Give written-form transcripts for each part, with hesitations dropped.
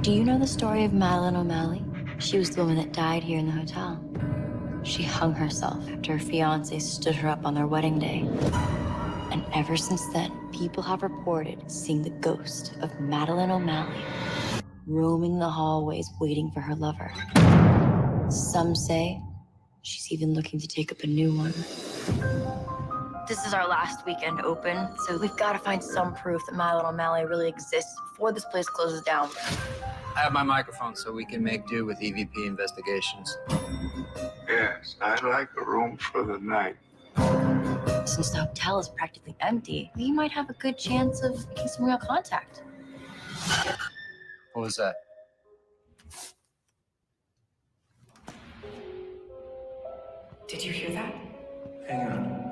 Do you know the story of Madeline O'Malley? She was the woman that died here in the hotel. She hung herself after her fiancé stood her up on their wedding day. And ever since then, people have reported seeing the ghost of Madeline O'Malley roaming the hallways waiting for her lover. Some say she's even looking to take up a new one. This is our last weekend open, so we've got to find some proof that Madeline O'Malley really exists before this place closes down. I have my microphone so we can make do with EVP investigations. Yes, I'd like a room for the night. Since the hotel is practically empty, we might have a good chance of making some real contact. What was that? Did you hear that? Hang on.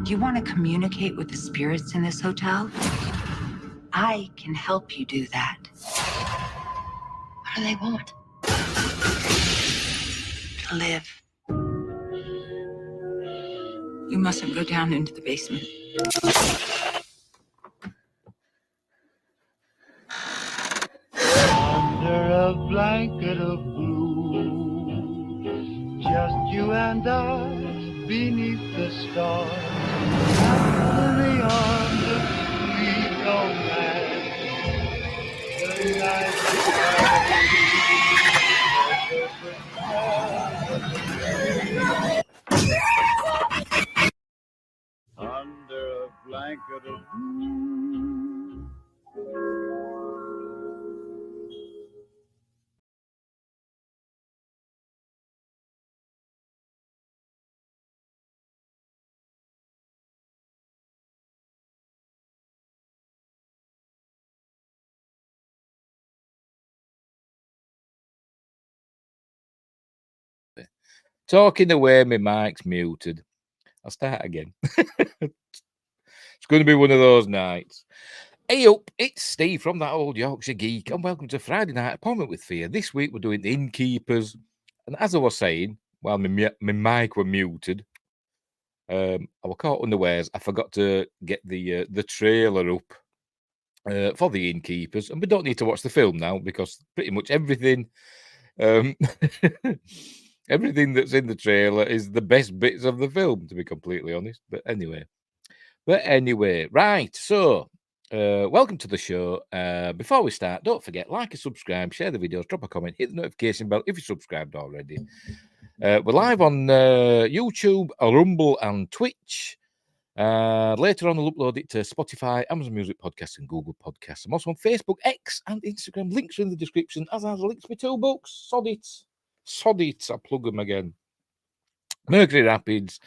Do you want to communicate with the spirits in this hotel? I can help you do that. What do they want? To live. You mustn't go down into the basement. Under a blanket of blue, just you and I beneath the stars, under the arms of sweet romance, the night under a blanket of blue. Talking away, my mic's muted. I'll start again. It's going to be one of those nights. Hey up, it's Steve from that old Yorkshire geek, and welcome to Friday Night Appointment with Fear. This week we're doing the Innkeepers, and as I was saying, while my mic were muted, I was caught unawares. I forgot to get the trailer up for the Innkeepers, and we don't need to watch the film now because pretty much everything. Everything that's in the trailer is the best bits of the film, to be completely honest. But anyway, right. So, welcome to the show. Before we start, don't forget, like and subscribe, share the videos, drop a comment, hit the notification bell if you're subscribed already. We're live on YouTube, Rumble, and Twitch. Later on, I'll upload it to Spotify, Amazon Music Podcasts, and Google Podcasts. I'm also on Facebook, X, and Instagram. Links are in the description, as are the links to my 2 books. Sod it, I plug them again. Mercury Rapids,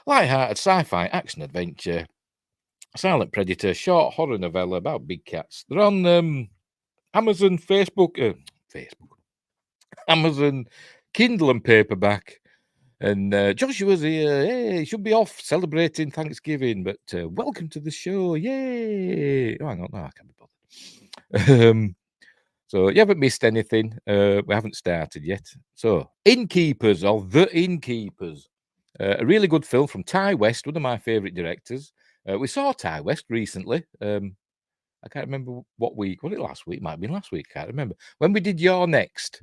light-hearted sci-fi action adventure, silent predator, short horror novella about big cats. They're on Amazon, Amazon, Kindle and paperback. And Joshua's here. Hey, he should be off celebrating Thanksgiving, but welcome to the show. Yay! Oh, hang on, no, I can't be bothered. So you haven't missed anything. We haven't started yet. So Innkeepers, or The Innkeepers, a really good film from Ty West, one of my favourite directors. We saw Ty West recently. I can't remember what week. Was it last week? Might have been last week. I can't remember. When we did Your Next,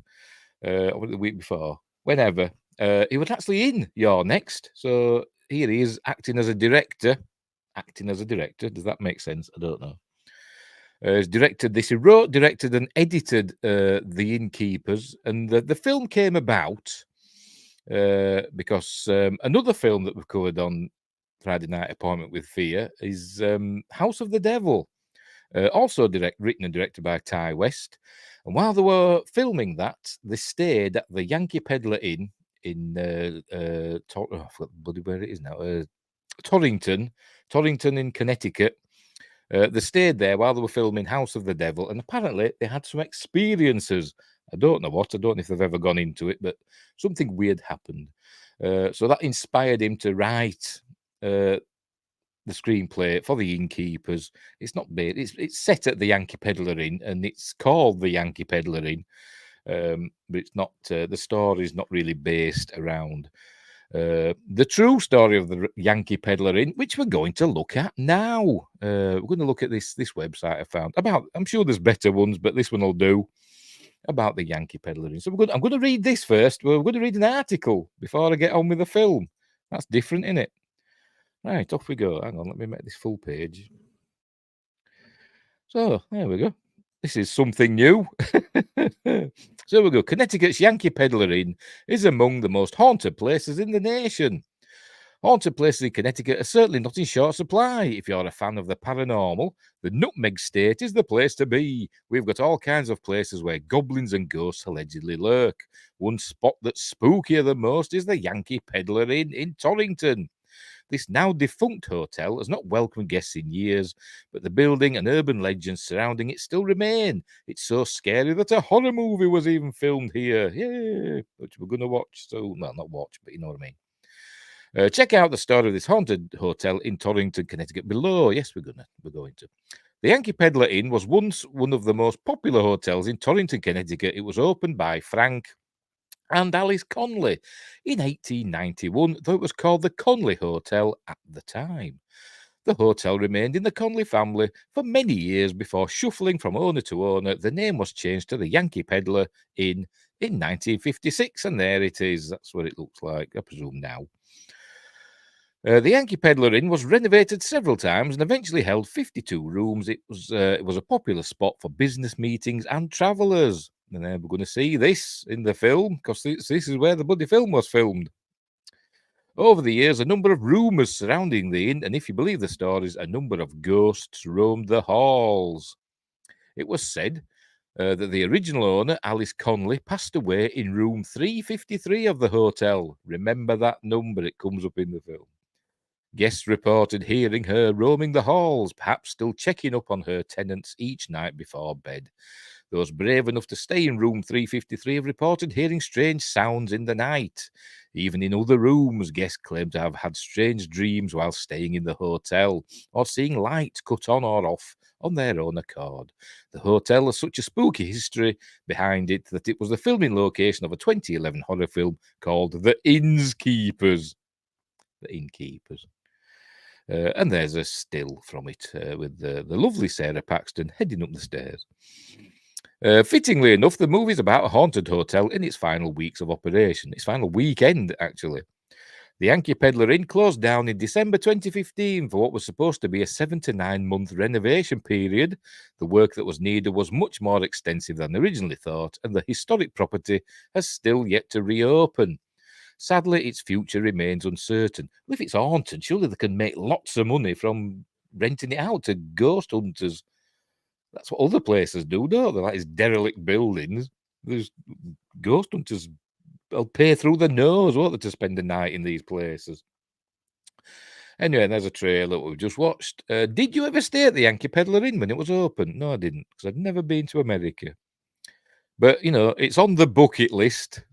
or the week before, whenever, he was actually in Your Next. So here he is acting as a director. Does that make sense? I don't know. He's directed this. He wrote, directed, and edited The Innkeepers. And the film came about because another film that we've covered on Friday Night Appointment with Fear is House of the Devil. Also written and directed by Ty West. And while they were filming that, they stayed at the Yankee Peddler Inn in I forgot bloody where it is now. Torrington in Connecticut. They stayed there while they were filming House of the Devil, and apparently they had some experiences. I don't know what. I don't know if they've ever gone into it, but something weird happened. So that inspired him to write the screenplay for the Innkeepers. It's not bad. It's set at the Yankee Peddler Inn, and it's called the Yankee Peddler Inn. But it's not. The story is not really based around The true story of the Yankee Peddler Inn, which we're going to look at now. We're going to look at this website I found. I'm sure there's better ones, but this one will do. About the Yankee Peddler Inn. So I'm going to read this first. We're going to read an article before I get on with the film. That's different, isn't it? Right, off we go. Hang on, let me make this full page. So, there we go. This is something new. So we go. Connecticut's Yankee Peddler Inn is among the most haunted places in the nation. Haunted places in Connecticut are certainly not in short supply. If you're a fan of the paranormal, the Nutmeg State is the place to be. We've got all kinds of places where goblins and ghosts allegedly lurk. One spot that's spookier than most is the Yankee Peddler Inn in Torrington. This now defunct hotel has not welcomed guests in years, but the building and urban legends surrounding it still remain. It's so scary that a horror movie was even filmed here. Yay! Which we're going to watch. So, well, not watch, but you know what I mean. Check out the story of this haunted hotel in Torrington, Connecticut below. Yes, we're going to. The Yankee Peddler Inn was once one of the most popular hotels in Torrington, Connecticut. It was opened by Frank and Alice Conley in 1891, though it was called the Conley Hotel at the time. The hotel remained in the Conley family for many years before shuffling from owner to owner. The name was changed to the Yankee Peddler Inn in 1956, and there it is. That's what it looks like, I presume now. The Yankee Peddler Inn was renovated several times and eventually held 52 rooms. It was a popular spot for business meetings and travellers. And we're going to see this in the film, because this is where the bloody film was filmed. Over the years, a number of rumours surrounding the inn, and if you believe the stories, a number of ghosts roamed the halls. It was said that the original owner, Alice Conley, passed away in room 353 of the hotel. Remember that number, it comes up in the film. Guests reported hearing her roaming the halls, perhaps still checking up on her tenants each night before bed. Those brave enough to stay in room 353 have reported hearing strange sounds in the night. Even in other rooms, guests claim to have had strange dreams while staying in the hotel, or seeing lights cut on or off on their own accord. The hotel has such a spooky history behind it that it was the filming location of a 2011 horror film called The Innkeepers. The Innkeepers. And there's a still from it with the lovely Sarah Paxton heading up the stairs. Fittingly enough, the movie's about a haunted hotel in its final weeks of operation. Its final weekend, actually. The Yankee Peddler Inn closed down in December 2015 for what was supposed to be a 7 to 9 month renovation period. The work that was needed was much more extensive than originally thought, and the historic property has still yet to reopen. Sadly, its future remains uncertain. Well, if it's haunted, surely they can make lots of money from renting it out to ghost hunters. That's what other places do, don't they? Like these derelict buildings. There's ghost hunters. They'll pay through the nose, won't they, to spend a night in these places. Anyway, there's a trailer that we've just watched. Did you ever stay at the Yankee Peddler Inn when it was open? No, I didn't, because I'd never been to America. But, you know, it's on the bucket list.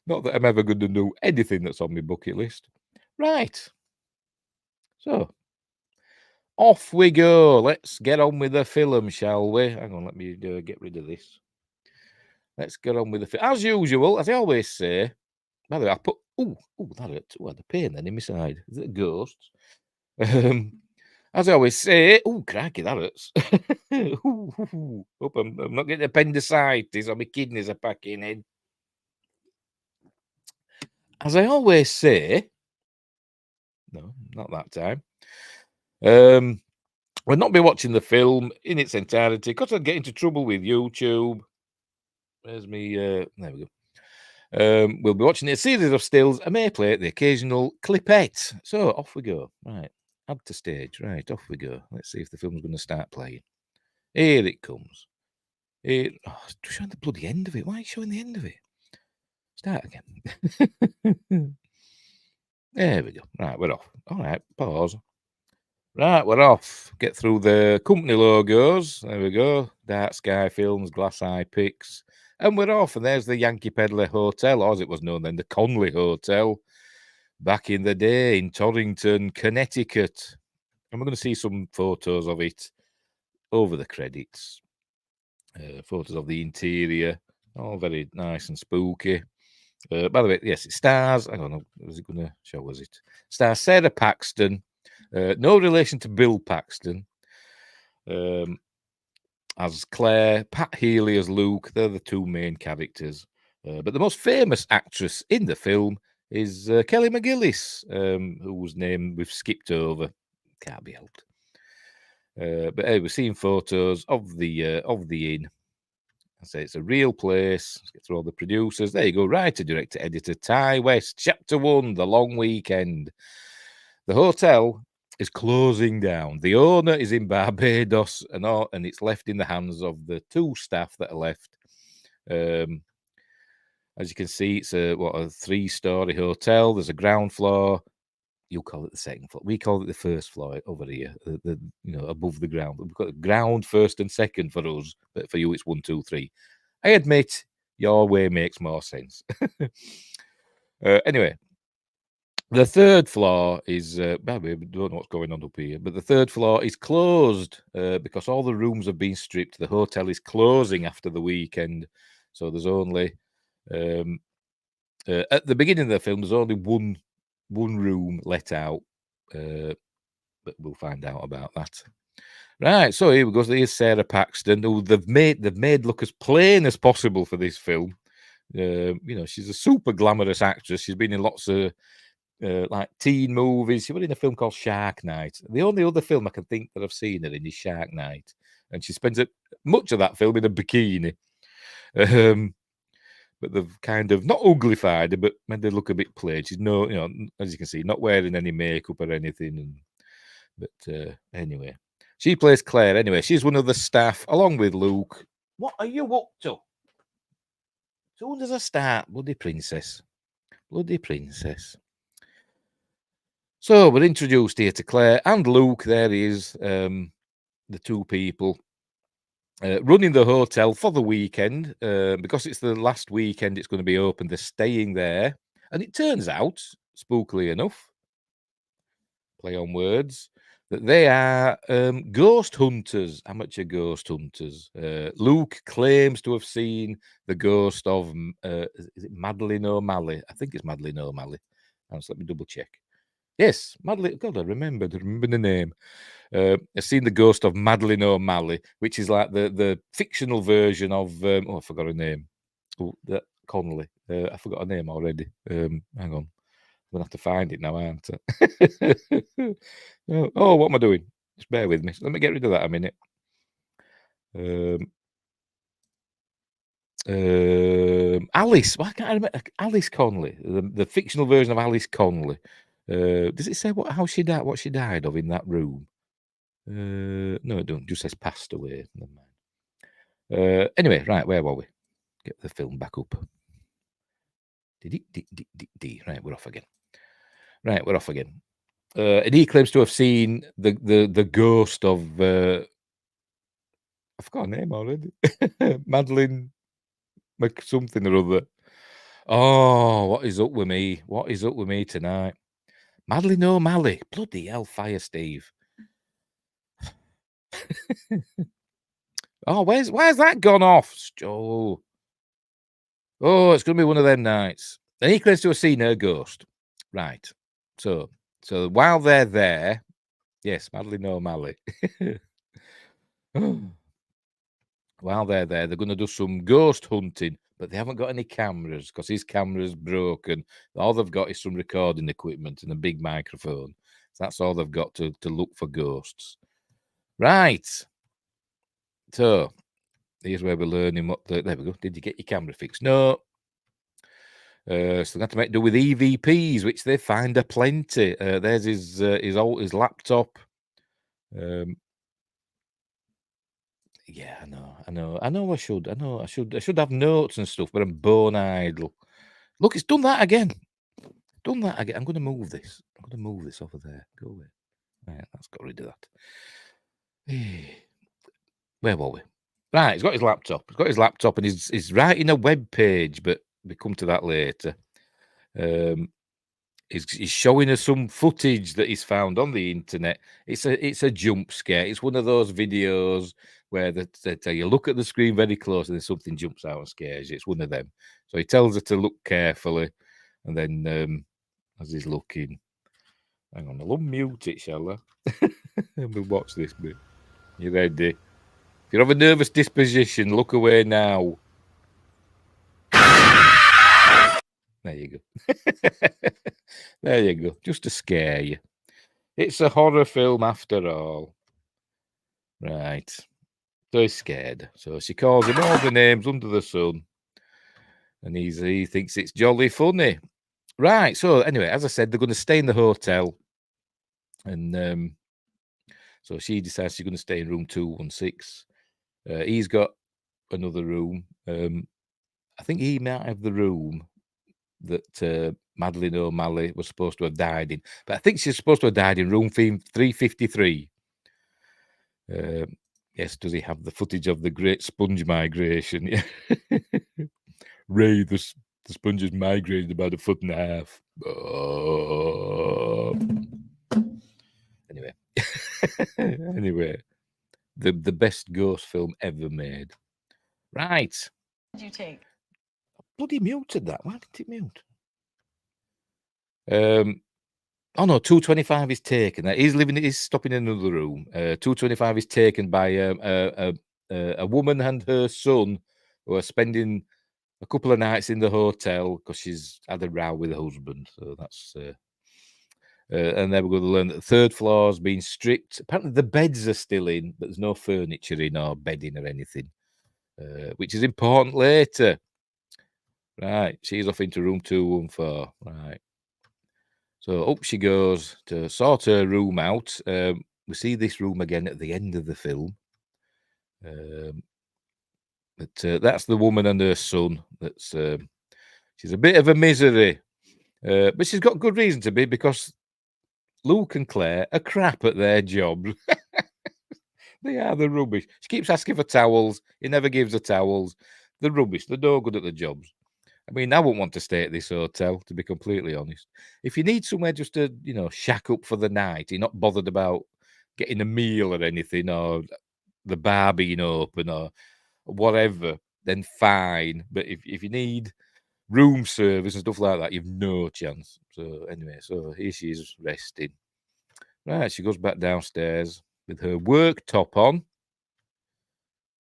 Not that I'm ever going to do anything that's on my bucket list. Right. So, off we go. Let's get on with the film, shall we? Hang on, let me get rid of this. Let's get on with the film. As usual, as I always say, by the way, I put... Oh, that hurt. Oh, the pain then in my side. Is it ghosts? As I always say... Oh, crikey, that hurts. Hope I'm not getting appendicitis or my kidneys are packing in. As I always say... No, not that time. We'll not be watching the film in its entirety because I'd get into trouble with YouTube. There's me. There we go. We'll be watching a series of stills. I may play the occasional clipette. So off we go. Right, add to stage. Right, off we go. Let's see if the film's going to start playing. Here it comes. It's showing the bloody end of it. Why are you showing the end of it? Start again. There we go. Right, we're off. All right, pause. Right, we're off. Get through the company logos. There we go. Dark Sky Films, Glass Eye Picks. And we're off. And there's the Yankee Peddler Hotel, or as it was known then, the Conley Hotel, back in the day in Torrington, Connecticut. And we're going to see some photos of it over the credits. Photos of the interior. All very nice and spooky. By the way, yes, it stars. I don't know. Was it going to show? Was it stars Sarah Paxton? No relation to Bill Paxton. As Claire, Pat Healy as Luke. They're the two main characters. But the most famous actress in the film is Kelly McGillis, whose name we've skipped over. Can't be helped. But hey, we're seeing photos of the inn. I say it's a real place. Let's get through all the producers. There you go. Writer, director, editor, Ty West. Chapter 1, The Long Weekend. The hotel is closing down. The owner is in Barbados, and it's left in the hands of the two staff that are left. As you can see, it's a 3-story hotel. There's a ground floor. You call it the second floor. We call it the first floor over here. Above the ground. We've got ground, first and second for us, but for you it's 1, 2, 3. I admit your way makes more sense. Anyway. The third floor is, by the way, we don't know what's going on up here, but the third floor is closed because all the rooms have been stripped. The hotel is closing after the weekend. So there's only, at the beginning of the film, there's only one room let out, but we'll find out about that. Right, so here we go. Here's Sarah Paxton, who they've made look as plain as possible for this film. She's a super glamorous actress. She's been in lots of like teen movies. She was in a film called Shark Night. The only other film I can think that I've seen her in is Shark Night, and she spends much of that film in a bikini. But they've kind of not uglified her, but made her look a bit plain. She's as you can see, not wearing any makeup or anything. But anyway, she plays Claire. Anyway, she's one of the staff along with Luke. What are you up to? Soon as I start, bloody princess. So we're introduced here to Claire and Luke. There he is, the two people running the hotel for the weekend. Because it's the last weekend it's going to be open, they're staying there. And it turns out, spookily enough, play on words, that they are ghost hunters, amateur ghost hunters. Luke claims to have seen the ghost of, is it Madeline O'Malley? I think it's Madeline O'Malley. Let me double check. Yes, Madeline. God, I remember the name. I've seen the ghost of Madeline O'Malley, which is like the fictional version of. I forgot her name. That Connolly. I forgot her name already. Hang on, I'm gonna have to find it now, aren't I? What am I doing? Just bear with me. Let me get rid of that a minute. Alice. Why can't I remember? Alice Connolly, the fictional version of Alice Connolly. Does it say how she died? What she died of in that room? No, it don't. It just says passed away. Never mind. Anyway, right, where were we? Get the film back up. Right, we're off again. And he claims to have seen the ghost of. I forgot her name already. Madeline something or other. Oh, what is up with me? What is up with me tonight? Madeline O'Malley. Bloody hell, fire Steve. Oh, where's that gone off? Oh, it's going to be one of them nights. And he claims to have seen her ghost. Right. So while they're there, yes, Madeline O'Malley. While they're there, they're going to do some ghost hunting, but they haven't got any cameras because his camera's broken. All they've got is some recording equipment and a big microphone. So that's all they've got to look for ghosts. Right. So here's where we're learning what there we go. Did you get your camera fixed? No. So they have to make do with EVPs, which they find aplenty. There's his laptop. Yeah, I know. I should have notes and stuff, but I'm bone idle. Look, it's done that again. I'm going to move this. Over there. Go away. Right, let's get rid of that. Where were we? Right, he's got his laptop. And he's writing a web page, but we come to that later. He's showing us some footage that he's found on the internet. It's a jump scare. It's one of those videos where they tell you look at the screen very close and then something jumps out and scares you. It's one of them. So he tells her to look carefully, and then as he's looking, hang on, I'll unmute it, shall I? And we'll watch this bit. You ready? If you have a nervous disposition, look away now. There you go. There you go. Just to scare you. It's a horror film after all. Right. So he's scared. So she calls him all the names under the sun. And he thinks it's jolly funny. Right. So anyway, as I said, they're going to stay in the hotel. And so she decides she's going to stay in room 216. He's got another room. I think he might have the room that Madeline O'Malley was supposed to have died in. But I think she's supposed to have died in room 353. Yes, does he have the footage of the great sponge migration? Yeah. Ray, the sponge has migrated about 1.5 feet. Oh. Anyway. Anyway. The best ghost film ever made. Right. What did you take? Bloody muted that. Why did it mute? Oh no, 225 is taken. He's stopping in another room. 225 is taken by a woman and her son who are spending a couple of nights in the hotel because she's had a row with her husband. So that's and then we're going to learn that the third floor's been stripped. Apparently the beds are still in, but there's no furniture in or bedding or anything, which is important later. Right, she's off into room 214. Right. So up she goes to sort her room out. We see this room again at the end of the film. But that's the woman and her son. That's she's a bit of a misery, but she's got good reason to be because Luke and Claire are crap at their job. They are the rubbish. She keeps asking for towels. He never gives her towels. They're rubbish. They're no good at the jobs. I mean, I wouldn't want to stay at this hotel, to be completely honest. If you need somewhere just to, shack up for the night, you're not bothered about getting a meal or anything, or the bar being open or whatever, then fine. But if you need room service and stuff like that, you've no chance. So anyway, so here she is resting. Right, she goes back downstairs with her work top on.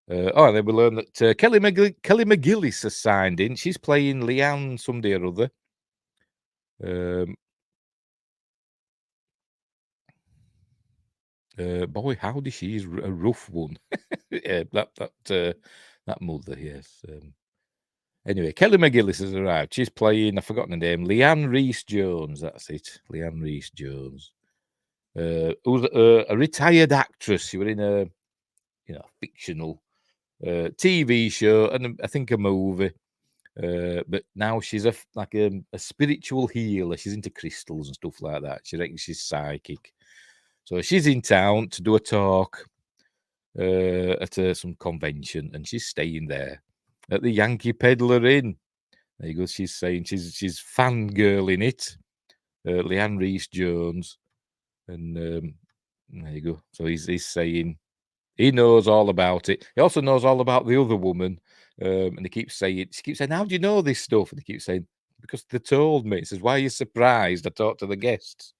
And then we learn that Kelly McGillis has signed in. She's playing Leanne someday or other. Boy, howdy, she's a rough one. Yeah, that mother, yes. Anyway, Kelly McGillis has arrived. She's playing, I've forgotten her name, Leanne Rhys-Jones. That's it, Leanne Rhys-Jones. Who's a retired actress. She was in a fictional TV show and I think a movie. But now she's a spiritual healer. She's into crystals and stuff like that. She reckons she's psychic. So she's in town to do a talk at some convention, and she's staying there at the Yankee Peddler Inn. There you go. She's saying she's fangirling it. Leanne Rhys-Jones, and there you go. So he's saying he knows all about it. He also knows all about the other woman, and she keeps saying, "How do you know this stuff?" And he keeps saying, "Because they told me." He says, "Why are you surprised?" I talked to the guests.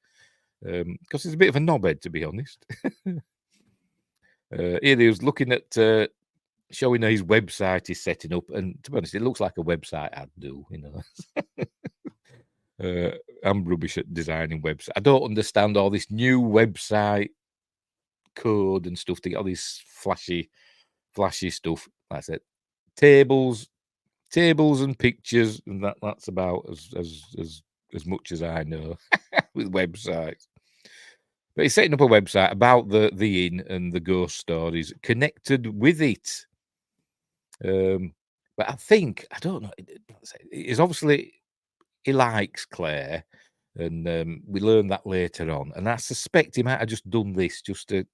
Because he's a bit of a knobhead, to be honest. Here he was looking at showing his website he's setting up, and to be honest, it looks like a website I'd do, I'm rubbish at designing websites. I don't understand all this new website code and stuff to get all this flashy stuff. Like I said, tables and pictures, and that's about as much as I know with websites. But he's setting up a website about the inn and the ghost stories connected with it. But I don't know. It's obviously he likes Claire, and we learn that later on. And I suspect he might have just done this just to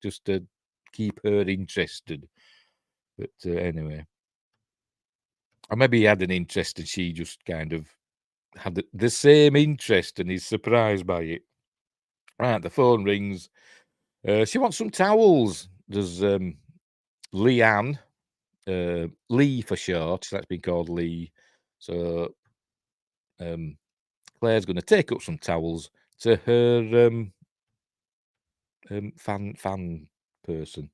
keep her interested. But anyway, or maybe he had an interest and she just kind of had the same interest, and he's surprised by it. Right, the phone rings. She wants some towels. Does Leanne, Lee for short. That's been called Lee. So Claire's going to take up some towels to her fan person.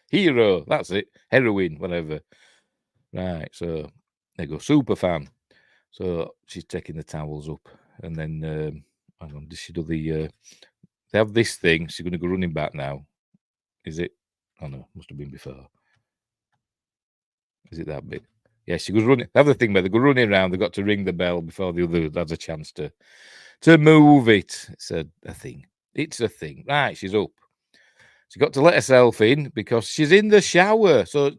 Hero, that's it. Heroine, whatever. Right, so there you go. Super fan. So she's taking the towels up, and then hang on, does she do the? They have this thing. She's going to go running back now. Is it? Oh no, must have been before. Is it that bit? Yeah, she goes running. They have the thing where they go running around. They've got to ring the bell before the other has a chance to move it. It's a thing. It's a thing. Right, she's up. She's got to let herself in because she's in the shower. So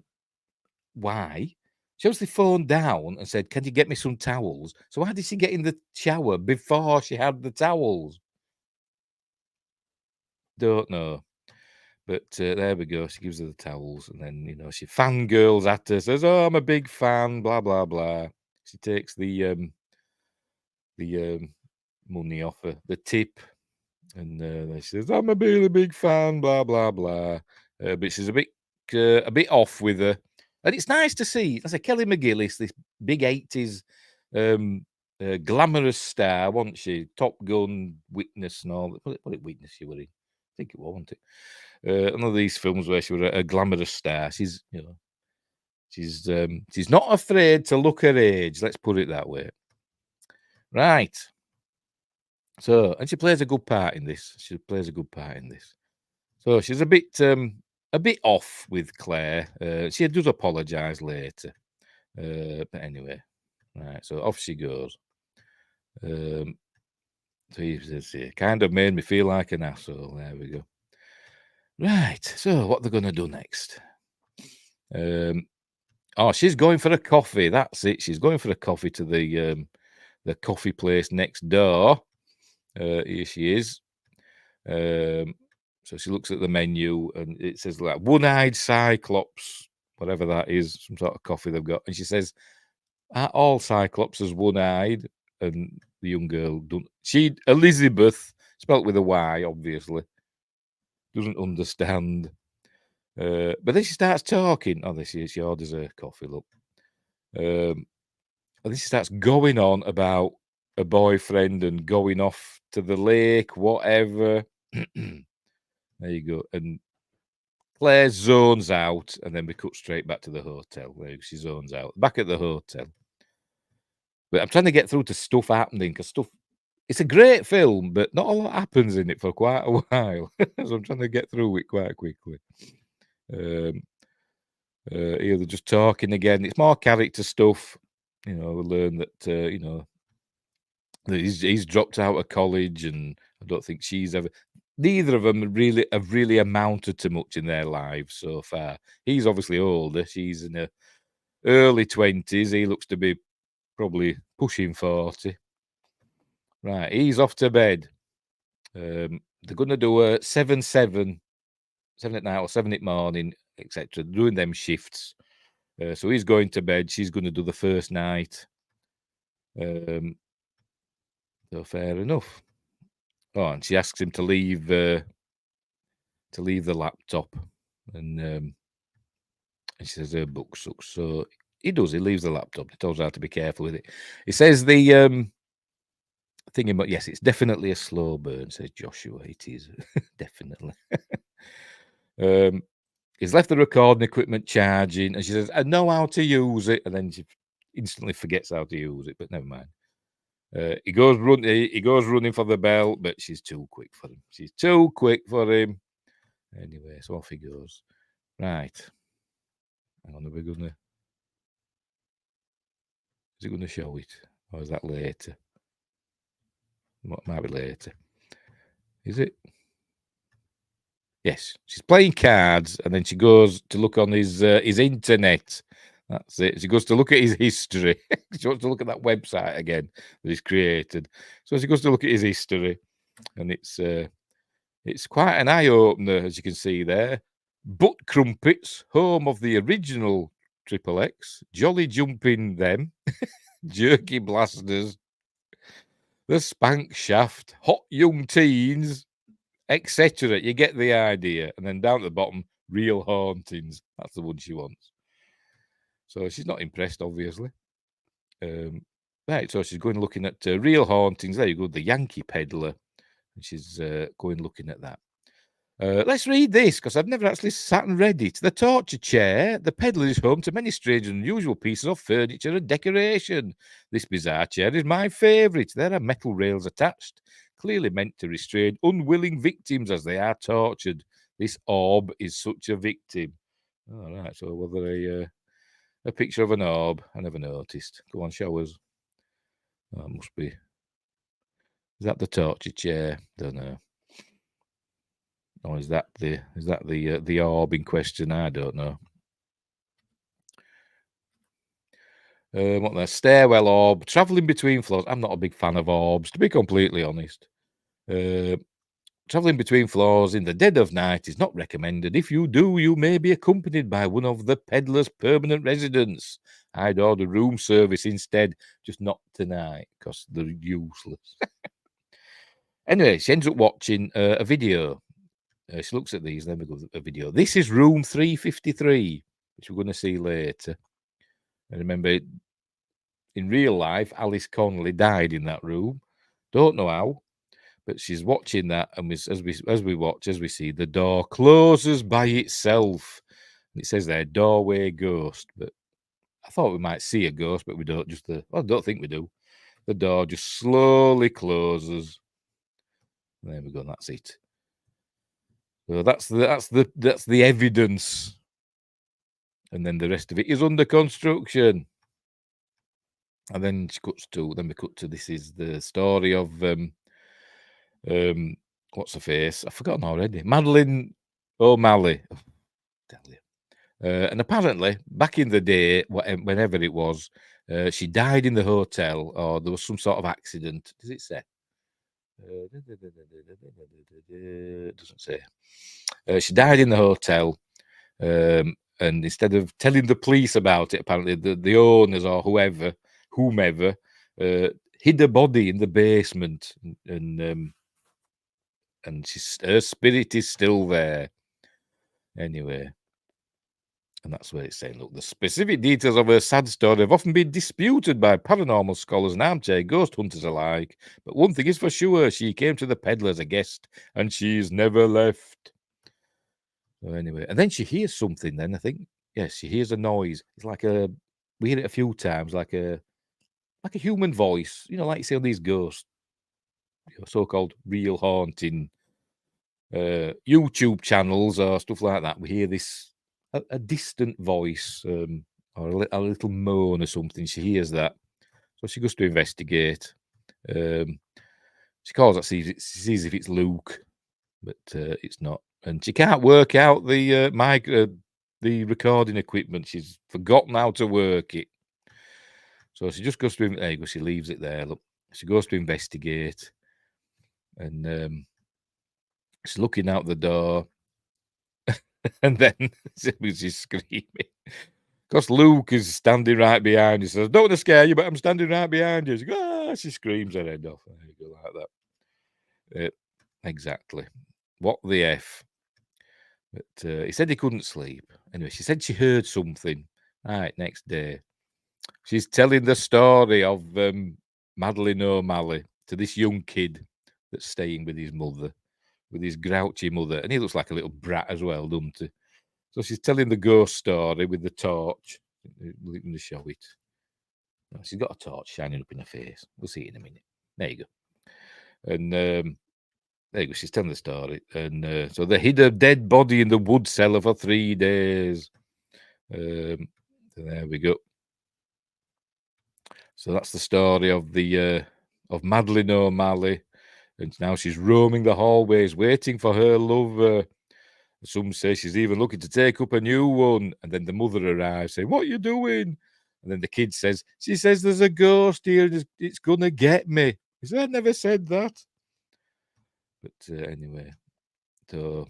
why? She obviously phoned down and said, "Can you get me some towels?" So why did she get in the shower before she had the towels? Don't know. But there we go. She gives her the towels, and then she fangirls at her, says, "Oh, I'm a big fan." Blah blah blah. She takes the money off her, the tip, and then she says, "I'm a really big fan." Blah blah blah. But she's a bit off with her, and it's nice to see. I say Kelly McGillis, this big '80s glamorous star, wasn't she? Top Gun, Witness, and all. Was it Witness she were in? I think it was, wasn't it? One of these films where she was a glamorous star. She's not afraid to look her age. Let's put it that way. Right. So, and she plays a good part in this. So she's a bit off with Claire. She does apologise later. But anyway, right. So off she goes. So he says here, kind of made me feel like an asshole. There we go. Right. So what they're going to do next? Oh, she's going for a coffee. That's it. She's going for a coffee to the coffee place next door. Here she is. So she looks at the menu and it says like one-eyed cyclops, whatever that is, some sort of coffee they've got. And she says, "Are all cyclopses one-eyed?" And the young girl don't. Elizabeth, spelt with a Y, obviously, doesn't understand. But then she starts talking. Oh, this is she orders a coffee. Look, and then she starts going on about a boyfriend and going off to the lake, whatever. There you go. And Claire zones out, and then we cut straight back to the hotel. There she zones out. Back at the hotel. But I'm trying to get through to stuff happening because it's a great film, but not a lot happens in it for quite a while. So I'm trying to get through it quite quickly. Here they're just talking again. It's more character stuff. We learn that that he's dropped out of college, and I don't think she's ever. Neither of them have really amounted to much in their lives so far. He's obviously older. She's in her early 20s. He looks to be probably pushing 40. Right, he's off to bed. They're going to do a 7 at night or 7 at morning, etc. Doing them shifts. So he's going to bed. She's going to do the first night. So fair enough. Oh, and she asks him to leave the laptop, and she says her book sucks. So he does. He leaves the laptop. He tells her how to be careful with it. He says the thing about yes, it's definitely a slow burn. Says Joshua. It is definitely. He's left the recording equipment charging, and she says, "I know how to use it," and then she instantly forgets how to use it. But never mind. He goes running for the bell, but she's too quick for him. Anyway, so off he goes. Right. Hang on, is it going to show it? Or is that later? Might be later. Is it? Yes. She's playing cards, and then she goes to look on his internet. That's it. She goes to look at his history. She wants to look at that website again that he's created. So she goes to look at his history, and it's quite an eye opener, as you can see there. Butt Crumpets, home of the original Triple X, Jolly Jumping Them, Jerky Blasters, the Spank Shaft, Hot Young Teens, etc. You get the idea. And then down at the bottom, Real hauntings. That's the one she wants. So she's not impressed, obviously. Right, so she's going looking at real hauntings. There you go, the Yankee Peddler. And she's going looking at that. Let's read this, because I've never actually sat and read it. The torture chair. The peddler is home to many strange and unusual pieces of furniture and decoration. This bizarre chair is my favourite. There are metal rails attached, clearly meant to restrain unwilling victims as they are tortured. This orb is such a victim. All right, so whether a picture of an orb, I never noticed. Go on, show us. That must be. Is that the torture chair? Don't know. Or is that the orb in question? I don't know. What the stairwell orb, traveling between floors. I'm not a big fan of orbs, to be completely honest. Traveling between floors in the dead of night is not recommended. If you do, you may be accompanied by one of the peddler's permanent residents. I'd order room service instead, just not tonight, because they're useless. Anyway, she ends up watching a video. She looks at these, then we go to a video. This is room 353, which we're going to see later. And remember, in real life, Alice Connolly died in that room. Don't know how, but she's watching that, and as we watch, as we see, the door closes by itself. And it says there, doorway ghost. But I thought we might see a ghost, but we don't. I don't think we do. The door just slowly closes. There we go. And that's it. So that's the evidence, and then the rest of it is under construction. And then we cut to this is the story of what's her face? I've forgotten already. Madeline O'Malley. Oh, tell you. And apparently, back in the day, whenever it was, she died in the hotel, or there was some sort of accident. Does it say? It doesn't say. She died in the hotel, and instead of telling the police about it, apparently the owners or whomever, hid her body in the basement, and her spirit is still there. Anyway, and that's where it's saying, look, the specific details of her sad story have often been disputed by paranormal scholars and armchair ghost hunters alike. But one thing is for sure, she came to the peddler as a guest, and she's never left. So anyway, and then she hears something then, I think. Yes, she hears a noise. It's like we hear it a few times, like a human voice, like you see on these ghosts, so-called real haunting YouTube channels or stuff like that. We hear this, a distant voice, or a little moan or something. She hears that. So she goes to investigate. She calls it, sees if it's Luke, but it's not. And she can't work out the the recording equipment. She's forgotten how to work it. So she just goes to, there you go, she leaves it there. Look, she goes to investigate, and she's looking out the door, and then she's screaming because Luke is standing right behind her. She says, "Don't want to scare you, but I'm standing right behind you." She goes, "Ah!" She screams her head off. There you go, like that. Exactly. What the F? But he said he couldn't sleep. Anyway, she said she heard something. Right, next day, she's telling the story of Madeline O'Malley to this young kid that's staying with his mother, with his grouchy mother. And he looks like a little brat as well, doesn't he? So she's telling the ghost story with the torch. Let me show it. Oh, she's got a torch shining up in her face. We'll see it in a minute. There you go. And there you go. She's telling the story. And so they hid a dead body in the wood cellar for 3 days. So there we go. So that's the story of the of Madeline O'Malley, and now she's roaming the hallways waiting for her lover. Some say she's even looking to take up a new one, and then the mother arrives saying, "What are you doing?" And then the kid says, "She says there's a ghost here, and it's gonna get me." He said, "I never said that." But anyway, so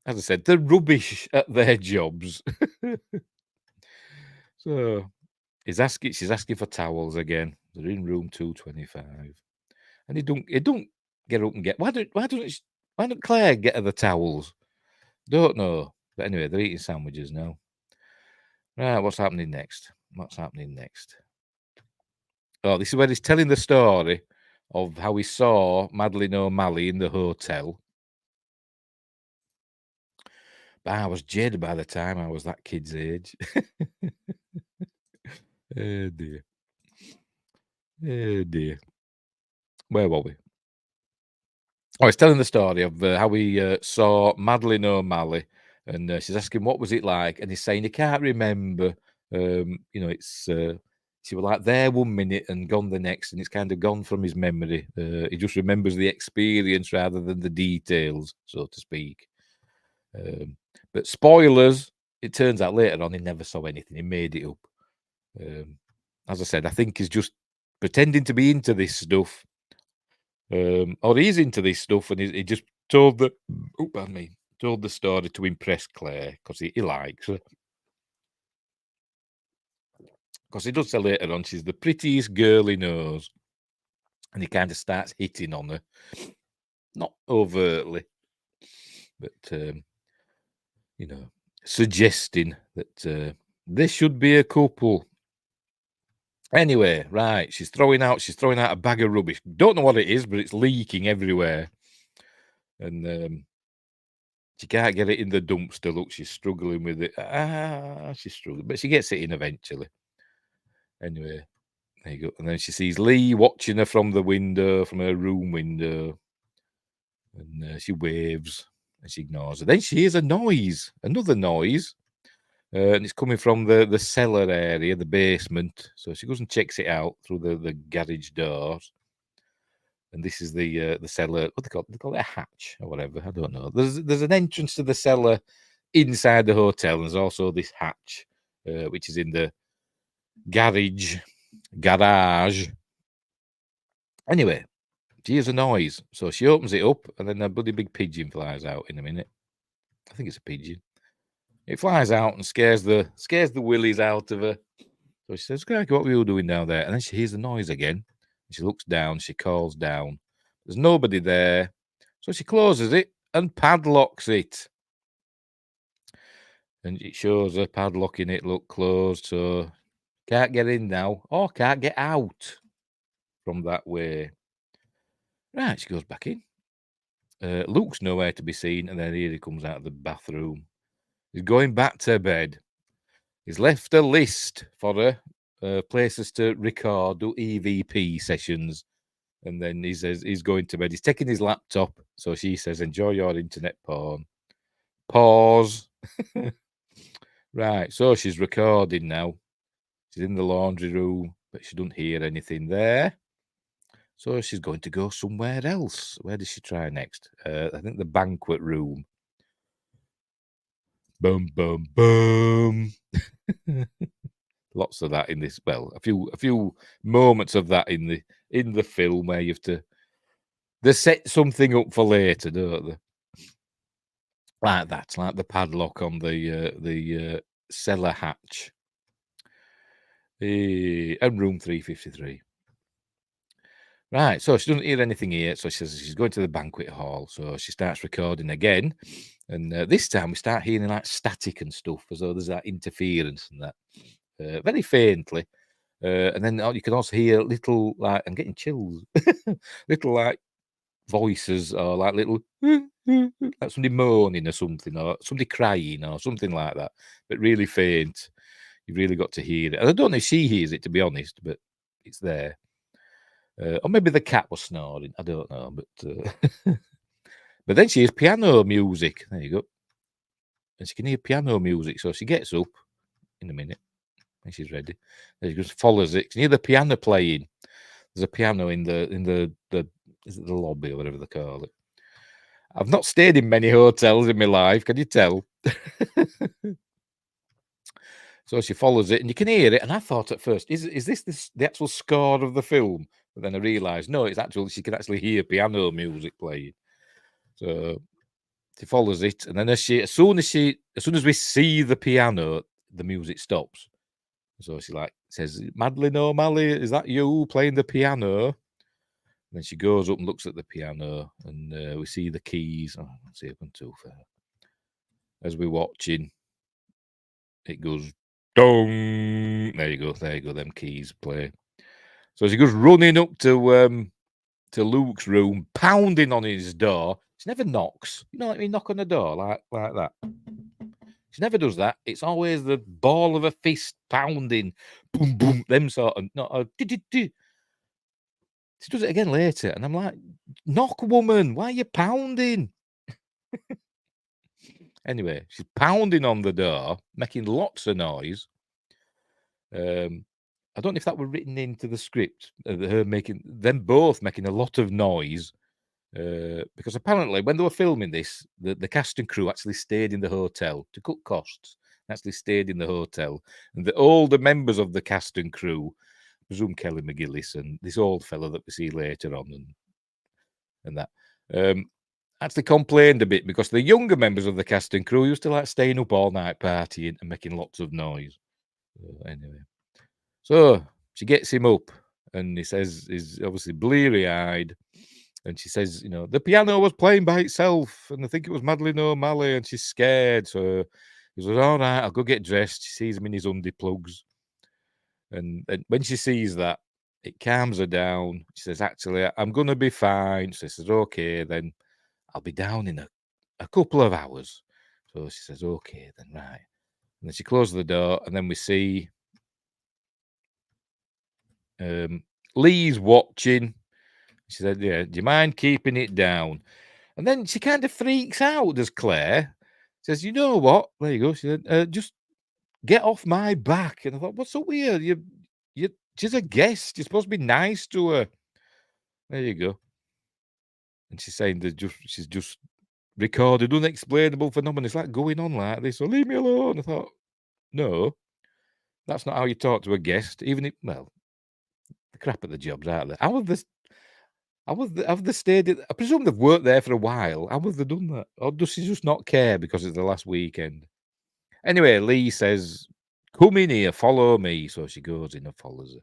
as I said, they're rubbish at their jobs. So she's asking for towels again. They're in room 225, and he don't get up and get. Why don't Claire get her the towels? Don't know. But anyway, they're eating sandwiches now. Right, what's happening next? What's happening next? Oh, this is where he's telling the story of how he saw Madeline O'Malley in the hotel. But I was jaded by the time I was that kid's age. Oh dear. Oh dear. Where were we? Oh, he's telling the story of how he saw Madeline O'Malley, and she's asking what was it like, and he's saying he can't remember. It's she was like there 1 minute and gone the next, and it's kind of gone from his memory. He just remembers the experience rather than the details, so to speak. But spoilers, it turns out later on he never saw anything. He made it up. As I said, I think he's just pretending to be into this stuff. Or he's into this stuff, and he just told the told the story to impress Claire because he likes her. Because he does say later on she's the prettiest girl he knows, and he kind of starts hitting on her, not overtly, but suggesting that they should be a couple. Anyway, right, she's throwing out a bag of rubbish. Don't know what it is, but it's leaking everywhere. And she can't get it in the dumpster. Look, she's struggling with it. She's struggling, but she gets it in eventually. Anyway, there you go. And then she sees Lee watching her from the window, from her room window. And she waves and she ignores her. Then she hears a noise, another noise. And it's coming from the cellar area, the basement. So she goes and checks it out through the garage doors. And this is the cellar. What they call it a hatch or whatever. I don't know. There's an entrance to the cellar inside the hotel. And there's also this hatch, which is in the garage. Anyway, she hears a noise, so she opens it up, and then a bloody big pigeon flies out in a minute. I think it's a pigeon. It flies out and scares the willies out of her. So she says, "Crikey, what were you doing down there?" And then she hears the noise again. She looks down. She calls down. There's nobody there, so she closes it and padlocks it. And it shows her padlocking it. Look, closed, so can't get in now, or can't get out from that way. Right, she goes back in. Luke's nowhere to be seen, and then here he comes out of the bathroom. He's going back to bed. He's left a list for her, places to record, do EVP sessions, and then he says he's going to bed. He's taking his laptop, so she says, "Enjoy your internet porn." Pause. Right, so she's recording now. She's in the laundry room, but she doesn't hear anything there. So she's going to go somewhere else. Where does she try next? I think the banquet room. Boom, boom, boom. Lots of that in this. Well, a few moments of that in the film where you have to. They set something up for later, don't they? Like that, like the padlock on the cellar hatch. And room 353. Right, so she doesn't hear anything here, so she says she's going to the banquet hall. So she starts recording again, and this time we start hearing like static and stuff, as though there's that interference and that, very faintly. And then you can also hear little, like, I'm getting chills, little like voices or like little, like somebody moaning or something, or somebody crying or something like that, but really faint. You've really got to hear it. And I don't know if she hears it, to be honest, but it's there. Or maybe the cat was snoring. I don't know, but but then she hears piano music. There you go, and she can hear piano music. So she gets up in a minute, and she's ready. And she just follows it. She can hear the piano playing. There's a piano in the is it the lobby or whatever they call it. I've not stayed in many hotels in my life. Can you tell? So she follows it, and you can hear it. And I thought at first, is this the actual score of the film? But then I realised, no, it's actually she can actually hear piano music playing. So she follows it, and then as soon as we see the piano, the music stops. So she like says, "Madeline O'Malley, is that you playing the piano?" And then she goes up and looks at the piano, and we see the keys. Oh, let's see, 1, 2, 3. as we're watching, it goes dong. There you go. Them keys play. So she goes running up to Luke's room, pounding on his door. She never knocks. You know, like you knock on the door like that. She never does that. It's always the ball of a fist pounding, boom, boom, them sort of. Not a She does it again later, and I'm like, knock, woman. Why are you pounding? Anyway, she's pounding on the door, making lots of noise. I don't know if that were written into the script. Them both making a lot of noise. Because apparently when they were filming this, the cast and crew actually stayed in the hotel to cut costs. Actually stayed in the hotel, and all the members of the cast and crew, I presume Kelly McGillis and this old fella that we see later on, and that, actually complained a bit because the younger members of the cast and crew used to like staying up all night partying and making lots of noise. Anyway, so she gets him up, and he says he's obviously bleary-eyed. And she says, you know, the piano was playing by itself, and I think it was Madeline O'Malley, and she's scared. So he says, all right, I'll go get dressed. She sees him in his underplugs. And when she sees that, it calms her down. She says, actually, I'm going to be fine. So she says, okay, then I'll be down in a couple of hours. So she says, okay, then, right. And then she closes the door, and then we see Lee's watching. She said, yeah, do you mind keeping it down? And then she kind of freaks out, does Claire. Says, you know what? There you go. She said, just get off my back. And I thought, what's so weird? She's a guest. You're supposed to be nice to her. There you go. And she's saying that she's just recorded unexplainable phenomena. It's like going on like this. So leave me alone. I thought, no, that's not how you talk to a guest. Even if, well, the crap at the jobs, aren't they? Have they stayed? I presume they've worked there for a while. How have they done that? Or does she just not care because it's the last weekend? Anyway, Lee says, come in here, follow me. So she goes in and follows her.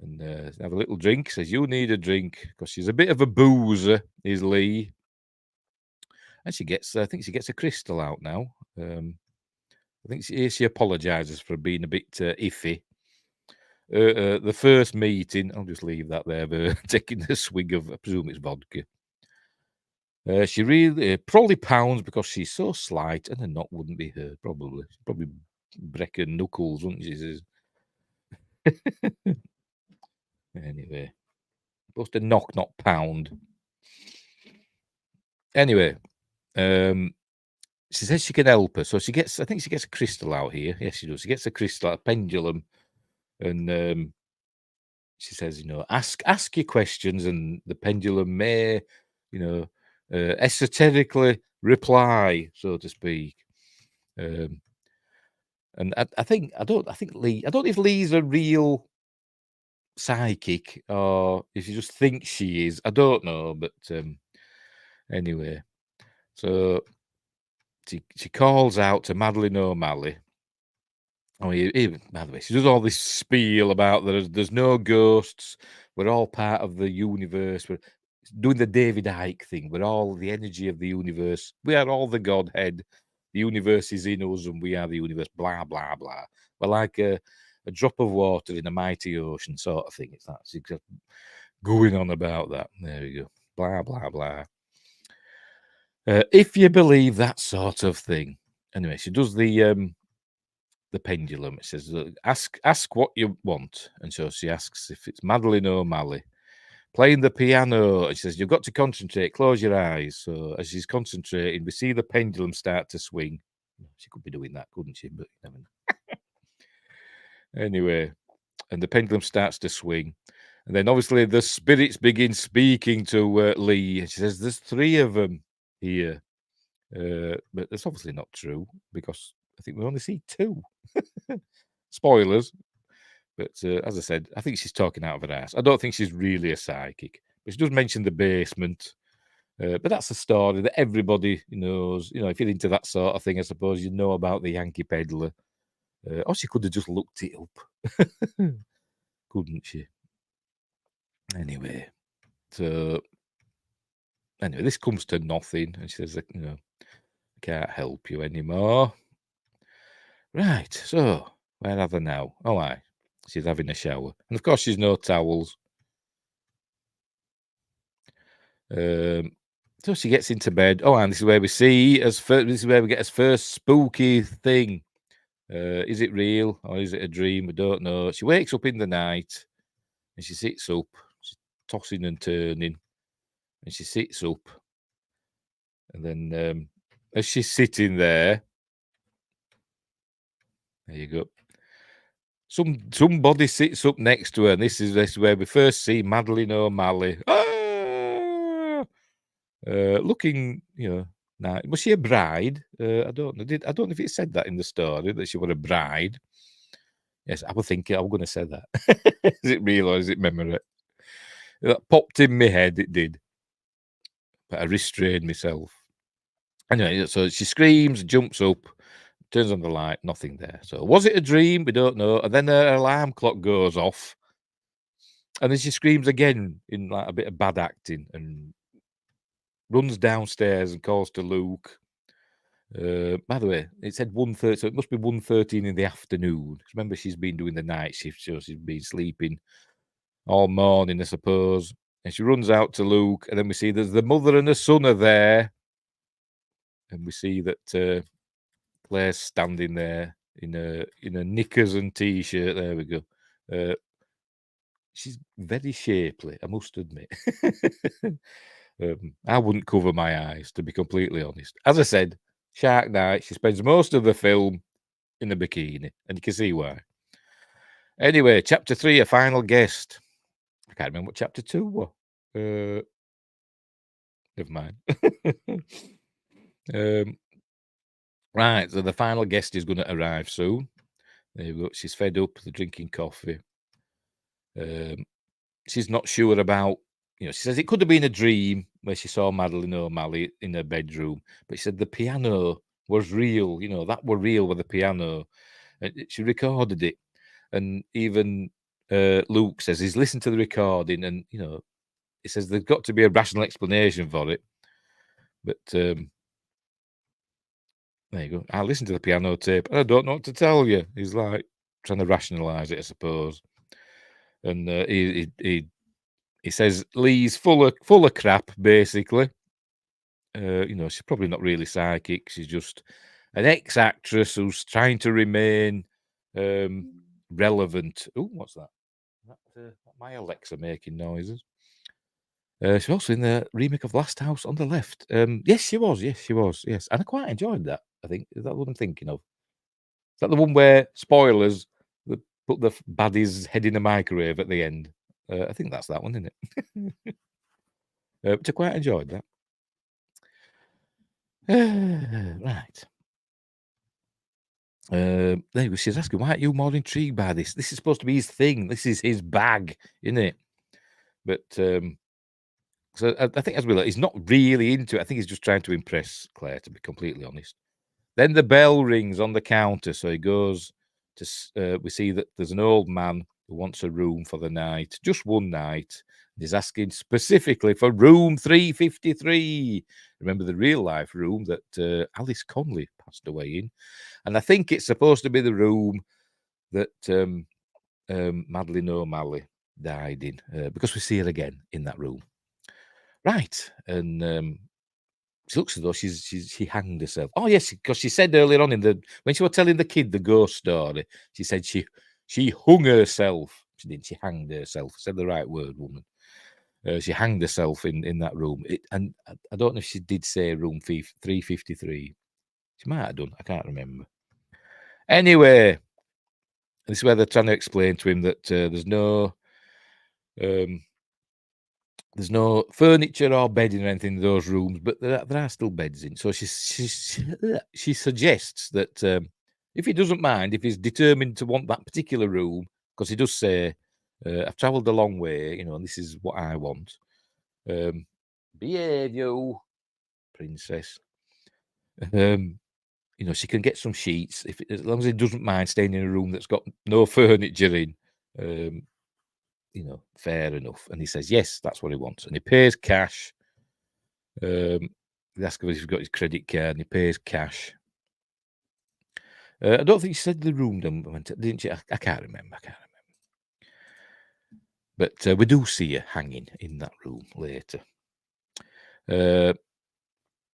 And have a little drink. Says, you need a drink. Because she's a bit of a boozer, is Lee. And I think she gets a crystal out now. I think she apologises for being a bit iffy. The first meeting, I'll just leave that there, taking a swig of, I presume it's vodka. She really probably pounds because she's so slight, and a knock wouldn't be heard, probably. She'd probably break her knuckles, wouldn't she? Anyway, supposed to knock, not pound. Anyway, she says she can help her, so I think she gets a crystal out here. Yes, she does. She gets a crystal, a pendulum, and she says, you know, ask your questions, and the pendulum may, you know, esoterically reply, so to speak. And I think Lee. I don't know if Lee's a real psychic or if she just thinks she is. I don't know, but anyway, so she calls out to Madeline O'Malley. Oh, even by the way, she does all this spiel about there's no ghosts. We're all part of the universe. We're doing the David Icke thing. We're all the energy of the universe. We are all the Godhead. The universe is in us, and we are the universe. Blah blah blah. We're like a drop of water in a mighty ocean, sort of thing. It's that. She's just going on about that. There you go. Blah blah blah. If you believe that sort of thing. Anyway, she does the pendulum. It says, ask what you want. And so she asks if it's Madeline O'Malley playing the piano. And she says, you've got to concentrate, close your eyes. So as she's concentrating, we see the pendulum start to swing. She could be doing that, couldn't she? But you never know. Anyway, and the pendulum starts to swing. And then obviously the spirits begin speaking to Lee. And she says, there's 3 of them here. But that's obviously not true because I think we only see 2. Spoilers. But as I said, I think she's talking out of her ass. I don't think she's really a psychic. But she does mention the basement. But that's a story that everybody knows. You know, if you're into that sort of thing, I suppose you know about the Yankee Peddler. Or she could have just looked it up. Couldn't she? Anyway. So, this comes to nothing. And she says, you know, Can't help you anymore. Right, so where are they now? Oh, aye. She's having a shower. And of course, she's no towels. So she gets into bed. Oh, and this is where we see this is where we get his first spooky thing. Is it real or is it a dream? We don't know. She wakes up in the night and she sits up. She's tossing and turning. And she sits up. And then as she's sitting there you go. Somebody sits up next to her, and this is where we first see Madeline O'Malley. Ah! Looking, nice. Was she a bride? I don't know. I don't know if it said that in the story that she was a bride. Yes, I was thinking I was going to say that. Is it real or is it memory? That popped in my head. It did, but I restrained myself. Anyway, so she screams, jumps up, turns on the light, nothing there. So was it a dream? We don't know. And then her alarm clock goes off. And then she screams again in like a bit of bad acting and runs downstairs and calls to Luke. By the way, it said 1:30, so it must be 1:13 in the afternoon. Remember, she's been doing the night shift, so she's been sleeping all morning, I suppose. And she runs out to Luke, and then we see there's the mother and the son are there. And we see that Claire's standing there in a knickers and t-shirt. There we go. She's very shapely, I must admit. I wouldn't cover my eyes, to be completely honest. As I said, Shark Night, she spends most of the film in a bikini, and you can see why. Anyway, chapter 3, a final guest. I can't remember what chapter 2 was. Never mind. Right, so the final guest is going to arrive soon. There you go. She's fed up. They're drinking coffee. She's not sure about, she says it could have been a dream where she saw Madeline O'Malley in her bedroom, but she said the piano was real, that were real with the piano. And she recorded it. And even Luke says he's listened to the recording and, he says there's got to be a rational explanation for it. But there you go. I listened to the piano tape. I don't know what to tell you. He's like trying to rationalise it, I suppose. And he says Lee's full of crap, basically. She's probably not really psychic. She's just an ex-actress who's trying to remain relevant. Oh, what's that? My Alexa making noises. She's also in the remake of Last House on the Left. Yes, she was. Yes, and I quite enjoyed that. I think is that what I'm thinking of? Is that the one where spoilers? They put the baddie's head in a microwave at the end. I think that's that one, isn't it? Which I quite enjoyed that. Right. There she's asking, why aren't you more intrigued by this? This is supposed to be his thing. This is his bag, isn't it? But so I think as well, he's not really into it. I think he's just trying to impress Claire, to be completely honest. Then the bell rings on the counter, so he goes to. We see that there's an old man who wants a room for the night, just one night. He's asking specifically for room 353. Remember the real life room that Alice Conley passed away in, and I think it's supposed to be the room that Madeline O'Malley died in, because we see her again in that room. Right, and she looks as though she hanged herself. Oh yes, because she said earlier on when she was telling the kid the ghost story, she said she hung herself. She didn't. She hanged herself. Said the right word, woman. She hanged herself in that room. And I don't know if she did say room 353. She might have done. I can't remember. Anyway, this is where they're trying to explain to him that there's no furniture or bedding or anything in those rooms, but there are still beds in. So she suggests that if he doesn't mind, if he's determined to want that particular room, because he does say, I've travelled a long way, and this is what I want. Behave, you princess. She can get some sheets as long as he doesn't mind staying in a room that's got no furniture in. Fair enough. And he says, yes, that's what he wants. And he pays cash. They ask him if he's got his credit card, and he pays cash. I don't think she said the room number, didn't she? I can't remember. But we do see her hanging in that room later.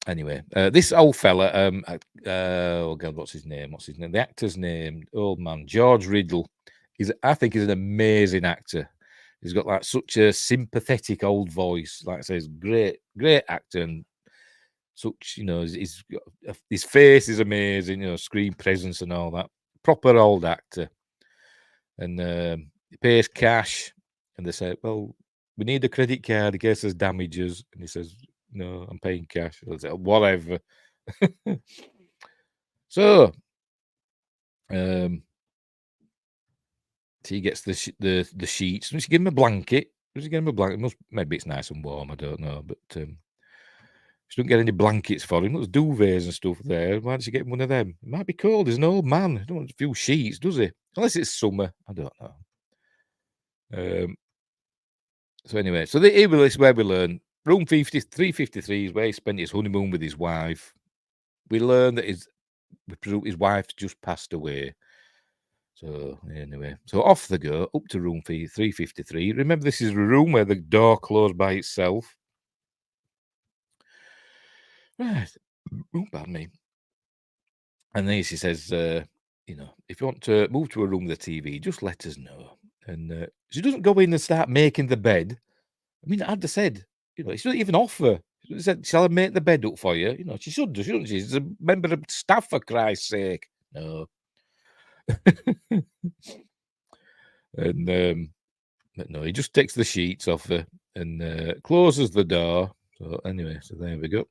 Anyway, this old fella, oh God, what's his name? The actor's name, old man, George Riddle. I think he's an amazing actor. He's got like such a sympathetic old voice. Like I say, he's great actor, and such, his face is amazing, screen presence and all that. Proper old actor. And he pays cash, and they say, well, we need a credit card in case there's damages. And he says, no, I'm paying cash. I say, whatever. So, he gets the sheets. Does she give him a blanket? Maybe it's nice and warm. I don't know, but she don't get any blankets for him. There's duvets and stuff there. Why does she get one of them? It might be cold. He's an old man. He don't want a few sheets, does he? Unless it's summer. I don't know. So anyway, this is where we learn. Room 353 is where he spent his honeymoon with his wife. We learn that his wife just passed away. So anyway, off they go, up to room 353. Remember, this is a room where the door closed by itself. Right. Oh, pardon me. And then she says, if you want to move to a room with a TV, just let us know. And she doesn't go in and start making the bed. I mean, I'd have said, she doesn't even offer. She said, shall I make the bed up for you? She should do, shouldn't she? She's a member of staff, for Christ's sake. No. And but no, he just takes the sheets off her and closes the door. So anyway, there we go.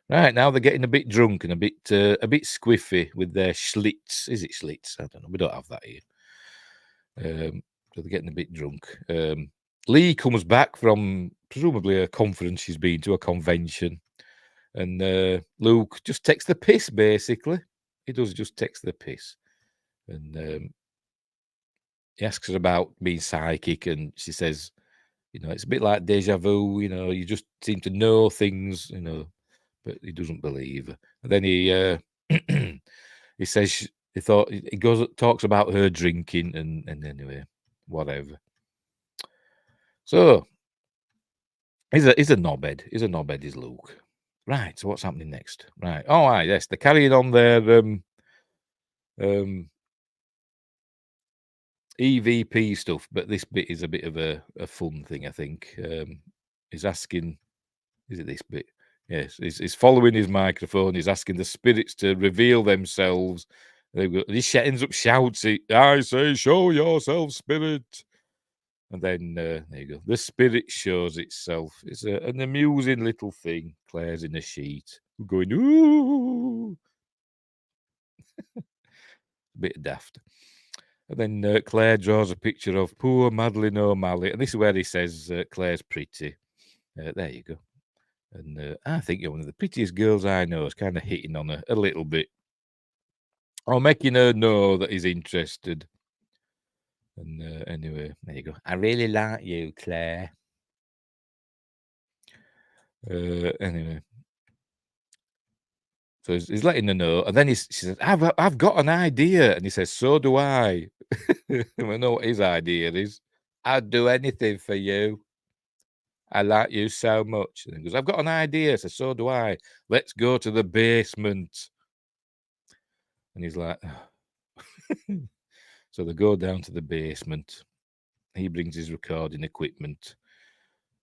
Right, now they're getting a bit drunk and a bit squiffy with their Schlitz. Is it Schlitz? I don't know. We don't have that here. So they're getting a bit drunk. Lee comes back from presumably a conference she's been to, a convention, and Luke just takes the piss. Basically, he does just takes the piss, and he asks her about being psychic, and she says, it's a bit like deja vu. You just seem to know things, but he doesn't believe her. And then he he says talks about her drinking, and anyway, whatever. So he's a knobhead. He's a knobhead, is Luke. Right. So what's happening next? Right. Oh, right. Yes, they're carrying on their EVP stuff, but this bit is a bit of a fun thing, I think. He's asking, is it this bit? Yes, he's following his microphone. He's asking the spirits to reveal themselves. He ends up shouting, I say, show yourself, spirit. And then, there you go. The spirit shows itself. It's an amusing little thing. Claire's in a sheet. Going, ooh. A bit daft. And then Claire draws a picture of poor Madeline O'Malley. And this is where he says Claire's pretty. There you go. And I think you're one of the prettiest girls I know. Is kind of hitting on her a little bit. Or making her know that he's interested. And anyway, there you go. I really like you, Claire. Anyway. So he's letting her know. And then she says, I've got an idea. And he says, so do I. I know what his idea is. I'd do anything for you. I like you so much. And he goes, I've got an idea. I said, so do I. Let's go to the basement. And he's like, oh. So they go down to the basement. He brings his recording equipment.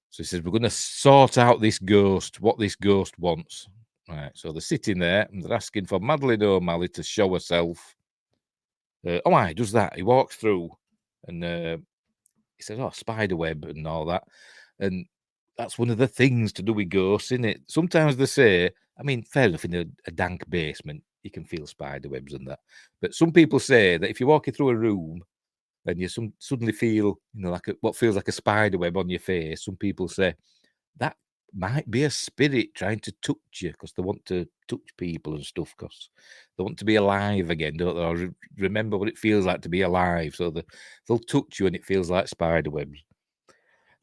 So he says, we're going to sort out this ghost, what this ghost wants. Right. So they're sitting there and they're asking for Madeline O'Malley to show herself. He does that. He walks through and he says, spider web and all that. And that's one of the things to do with ghosts, isn't it? Sometimes they say, I mean, fair enough, in a dank basement, you can feel spider webs and that. But some people say that if you're walking through a room and you suddenly feel, what feels like a spider web on your face, some people say that might be a spirit trying to touch you because they want to touch people and stuff because they want to be alive again, don't they? Or remember what it feels like to be alive. So they'll touch you and it feels like spider webs.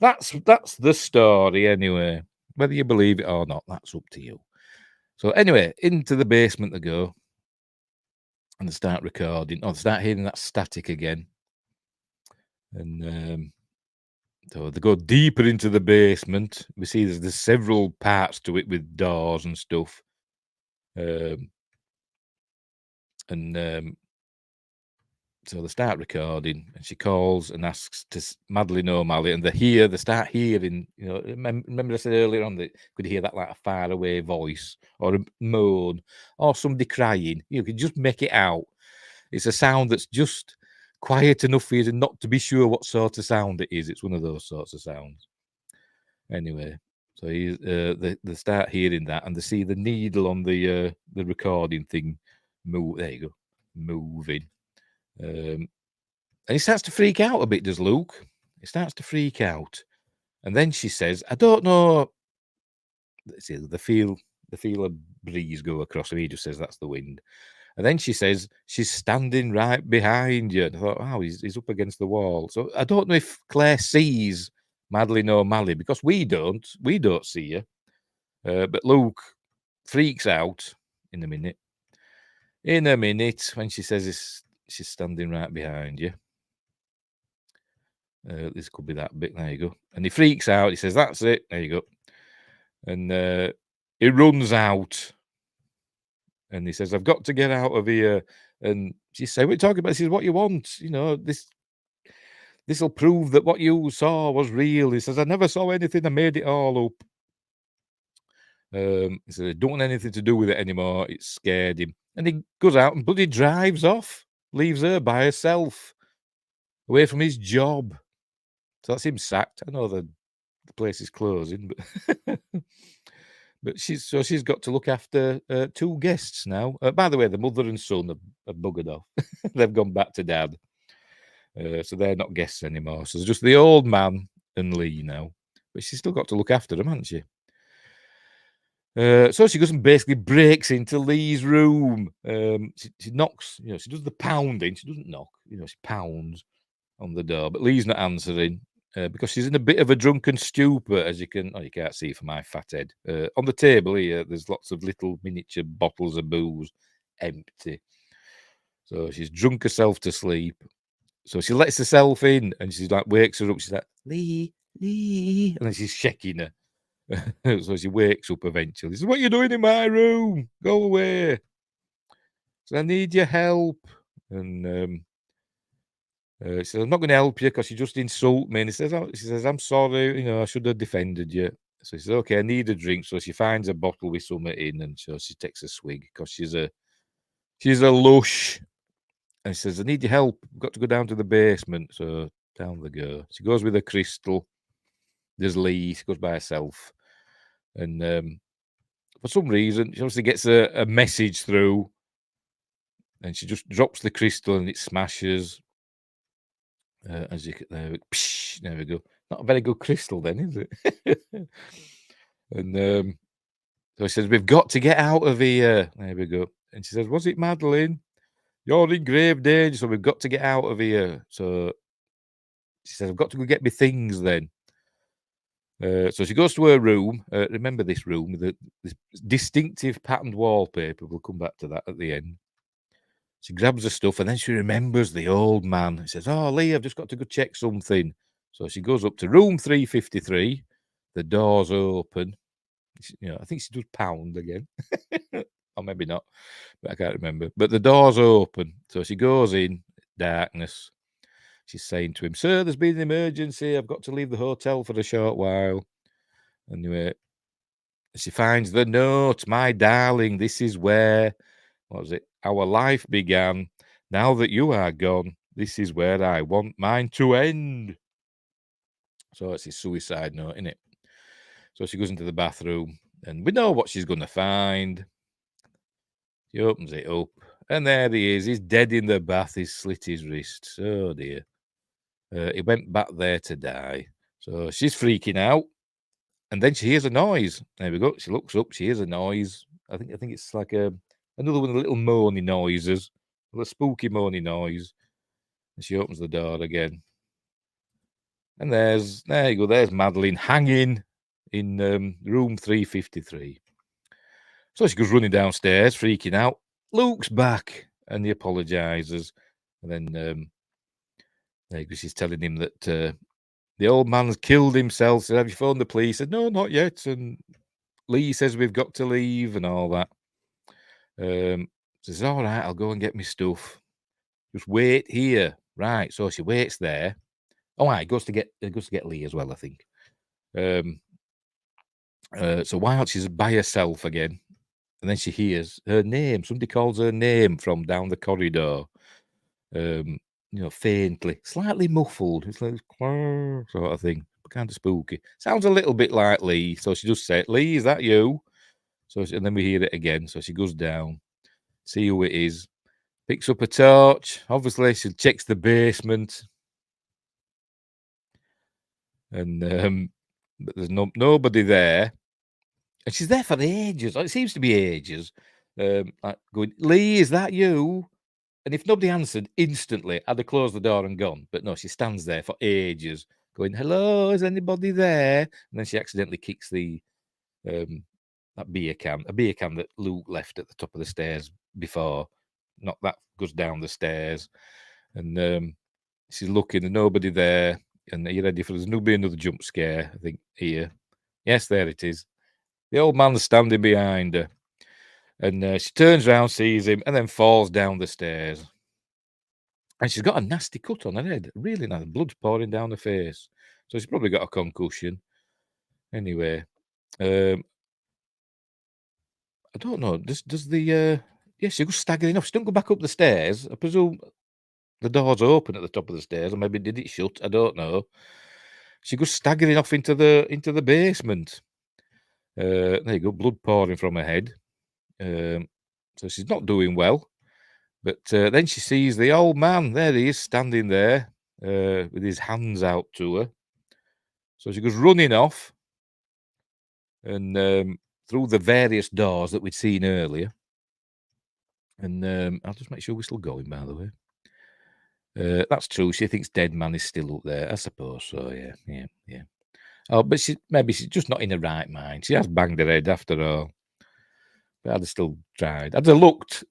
That's the story anyway. Whether you believe it or not, that's up to you. So anyway, into the basement they go, and they start recording. Oh, they start hearing that static again. And so they go deeper into the basement. We see there's several parts to it with doors and stuff. And so they start recording, and she calls and asks to Madeline O'Malley, and they start hearing, you know, remember I said earlier on that could hear that like a faraway voice or a moan or somebody crying. You can just make it out. It's a sound that's just quiet enough for you not to be sure what sort of sound it is. It's one of those sorts of sounds. Anyway, so they start hearing that, and they see the needle on the recording thing move. There you go, moving. And he starts to freak out a bit, does Luke? He starts to freak out. And then she says, I don't know. Let's see, they feel a breeze go across, and he just says that's the wind. And then she says, she's standing right behind you. And I thought, wow, he's up against the wall. So I don't know if Claire sees Madeline O'Malley, because we don't see her. But Luke freaks out in a minute. When she says she's standing right behind you. This could be that bit. There you go. And he freaks out. He says, that's it. There you go. And he runs out. And he says, I've got to get out of here. And she says, what are you talking about? This is what you want. You know, this will prove that what you saw was real. He says, I never saw anything. I made it all up. He said, I don't want anything to do with it anymore. It scared him. And he goes out and bloody drives off. Leaves her by herself. Away from his job. So that's him sacked. I know the place is closing, but but she's got to look after two guests now. By the way, the mother and son have buggered off. They've gone back to dad. So they're not guests anymore. So it's just the old man and Lee now. But she's still got to look after them, hasn't she? So she goes and basically breaks into Lee's room. She knocks, you know, she does the pounding. She doesn't knock, you know, she pounds on the door. But Lee's not answering. Because she's in a bit of a drunken stupor, as you can't see from my fat head. On the table here, there's lots of little miniature bottles of booze, empty. So she's drunk herself to sleep. So she lets herself in, and she's like, wakes her up. She's like, Lee, and then she's shaking her. So she wakes up eventually. She says, what are you doing in my room? Go away. So I need your help. And she says, I'm not going to help you because you just insult me. And she says, I'm sorry, you know, I should have defended you. So she says, okay, I need a drink. So she finds a bottle with something in, and so she takes a swig because she's a lush. And she says, I need your help. I've got to go down to the basement. So down they go. She goes with a crystal. There's Lee. She goes by herself. And for some reason, she obviously gets a message through. And she just drops the crystal and it smashes. As you there we go. Not a very good crystal, then, is it? And so he says, we've got to get out of here. There we go. And she says, was it Madeline? You're in grave danger, so we've got to get out of here. So she says, I've got to go get my things then. So she goes to her room. Remember this room with this distinctive patterned wallpaper. We'll come back to that at the end. She grabs her stuff, and then she remembers the old man. He says, oh, Lee, I've just got to go check something. So she goes up to room 353. The door's open. You know, I think she does pound again. Or maybe not, but I can't remember. But the door's open. So she goes in, darkness. She's saying to him, sir, there's been an emergency. I've got to leave the hotel for a short while. Anyway, she finds the note. My darling, this is where, what was it? Our life began. Now that you are gone, this is where I want mine to end. So it's his suicide note, isn't it? So she goes into the bathroom, and we know what she's going to find. She opens it up, and there he is. He's dead in the bath. He's slit his wrist. Oh, dear. He went back there to die. So she's freaking out, and then she hears a noise. There we go. She looks up. She hears a noise. I think it's like another one of the little moany noises, a little spooky moany noise. And she opens the door again. And there you go. There's Madeline hanging in room 353. So she goes running downstairs, freaking out. Luke's back, and he apologises. And then she's telling him that the old man's killed himself. Said, "Have you phoned the police?" Said, "No, not yet." And Lee says we've got to leave and all that. Says, "All right, I'll go and get my stuff. Just wait here." Right. So she waits there. Oh, right, goes to get Lee as well, I think. So while she's by herself again, and then she hears her name. Somebody calls her name from down the corridor. Faintly, slightly muffled. It's like sort of thing, kind of spooky. Sounds a little bit like Lee. So she just said, "Lee, is that you?" And then we hear it again. So she goes down, see who it is, picks up a torch. Obviously, she checks the basement, and but there's nobody there. And she's there for ages. It seems to be ages. Like going, "Lee, is that you?" And if nobody answered instantly, I'd have closed the door and gone. But no, she stands there for ages, going, "Hello, is anybody there?" And then she accidentally kicks the that beer can, a beer can that Luke left at the top of the stairs before. Not that goes down the stairs, and she's looking, and nobody there. And are you ready for there's be another jump scare? I think here. Yes, there it is. The old man's standing behind her. And she turns around, sees him, and then falls down the stairs. And she's got a nasty cut on her head. Really nice. Blood's pouring down her face. So she's probably got a concussion. Anyway. I don't know. Does the... yeah, she goes staggering off. She don't go back up the stairs. I presume the door's open at the top of the stairs. Or maybe did it shut? I don't know. She goes staggering off into the basement. There you go. Blood pouring from her head. So she's not doing well. But then she sees the old man. There he is, standing there with his hands out to her. So she goes running off and through the various doors that we'd seen earlier. And I'll just make sure we're still going, by the way. That's true. She thinks dead man is still up there. I suppose so, yeah. Oh, but maybe she's just not in the right mind. She has banged her head after all. But I'd have still tried. I'd have looked,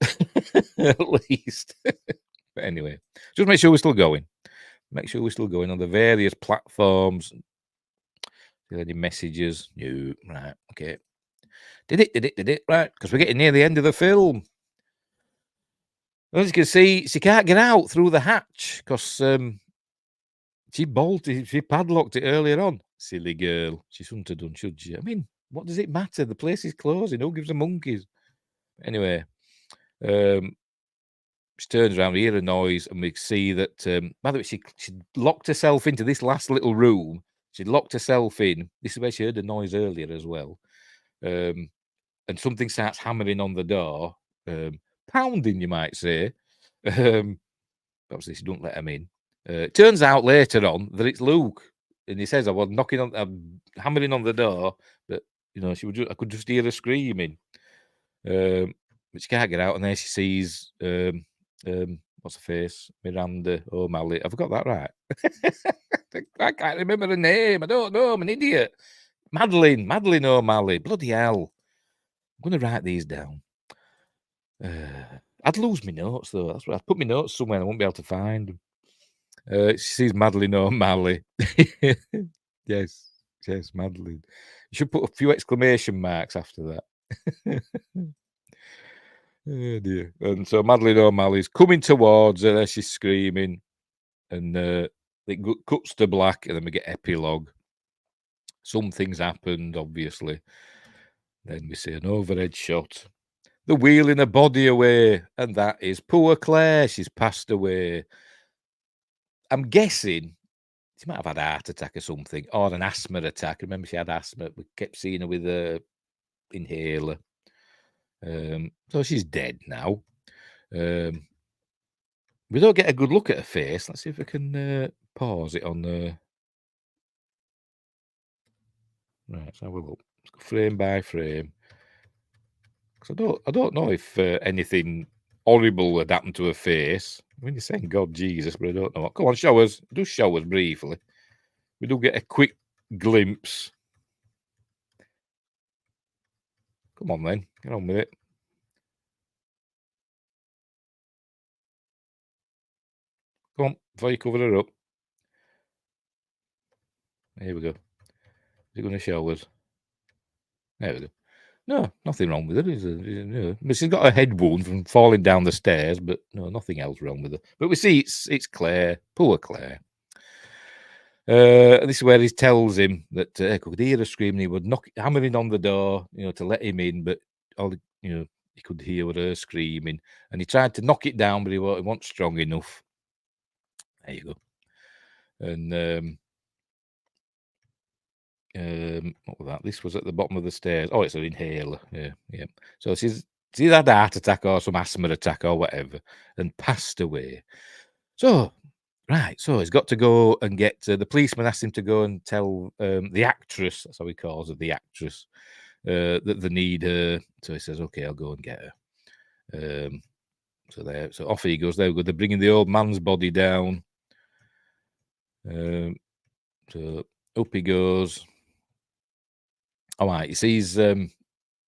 at least. But anyway, just make sure we're still going. Make sure we're still going on the various platforms. Any messages? No. Right. Okay. Did it. Right. Because we're getting near the end of the film. As you can see, she can't get out through the hatch because she padlocked it earlier on. Silly girl. She shouldn't have done, should she? I mean, what does it matter? The place is closing. Who gives a monkeys? Anyway, she turns around, we hear a noise, and we see that, by the way, she locked herself into this last little room. She locked herself in. This is where she heard a noise earlier as well. And something starts hammering on the door, pounding, you might say. Obviously, she don't let him in. It turns out later on that it's Luke, and he says, "I was hammering on the door, but I could just hear her screaming." But she can't get out, and there she sees what's her face? Miranda O'Malley. Have I got that right? I can't remember her name. I don't know. I'm an idiot. Madeline O'Malley. Bloody hell. I'm going to write these down. I'd lose my notes, though. That's what I'd put my notes somewhere and I won't be able to find them. She sees Madeline O'Malley. Yes, Madeline. You should put a few exclamation marks after that. Oh dear. And so Madeline O'Malley's coming towards her as she's screaming, and it cuts to black, and then we get epilogue. Something's happened, obviously. Then we see an overhead shot. The wheeling her body away, and that is poor Claire. She's passed away. I'm guessing she might have had a heart attack or something, or an asthma attack. Remember, she had asthma. We kept seeing her with a inhaler. So she's dead now. We don't get a good look at her face. Let's see if I can pause it on the. Right, so we'll look. Let's go frame by frame. Because I don't know if anything horrible had happened to her face. I mean, you're saying God Jesus, but I don't know what. Come on, show us. Do show us briefly. We do get a quick glimpse. Come on, then. Get on with it. Come on, before you cover her up. Here we go. Is it going to show us? There we go. No, nothing wrong with her. She's got a head wound from falling down the stairs, but no, nothing else wrong with her. But we see it's Claire, poor Claire. And this is where he tells him that he could hear her screaming. He would hammering on the door, to let him in, but he could hear her screaming, and he tried to knock it down, but he wasn't strong enough. There you go. And what was that? This was at the bottom of the stairs. Oh, it's an inhaler. Yeah. So she's had a heart attack or some asthma attack or whatever, and passed away. So, right. So he's got to go and get the policeman asked him to go and tell the actress. That's how he calls her, the actress, that they need her. So he says, "Okay, I'll go and get her." So off he goes. They're bringing the old man's body down. So up he goes. All right, he sees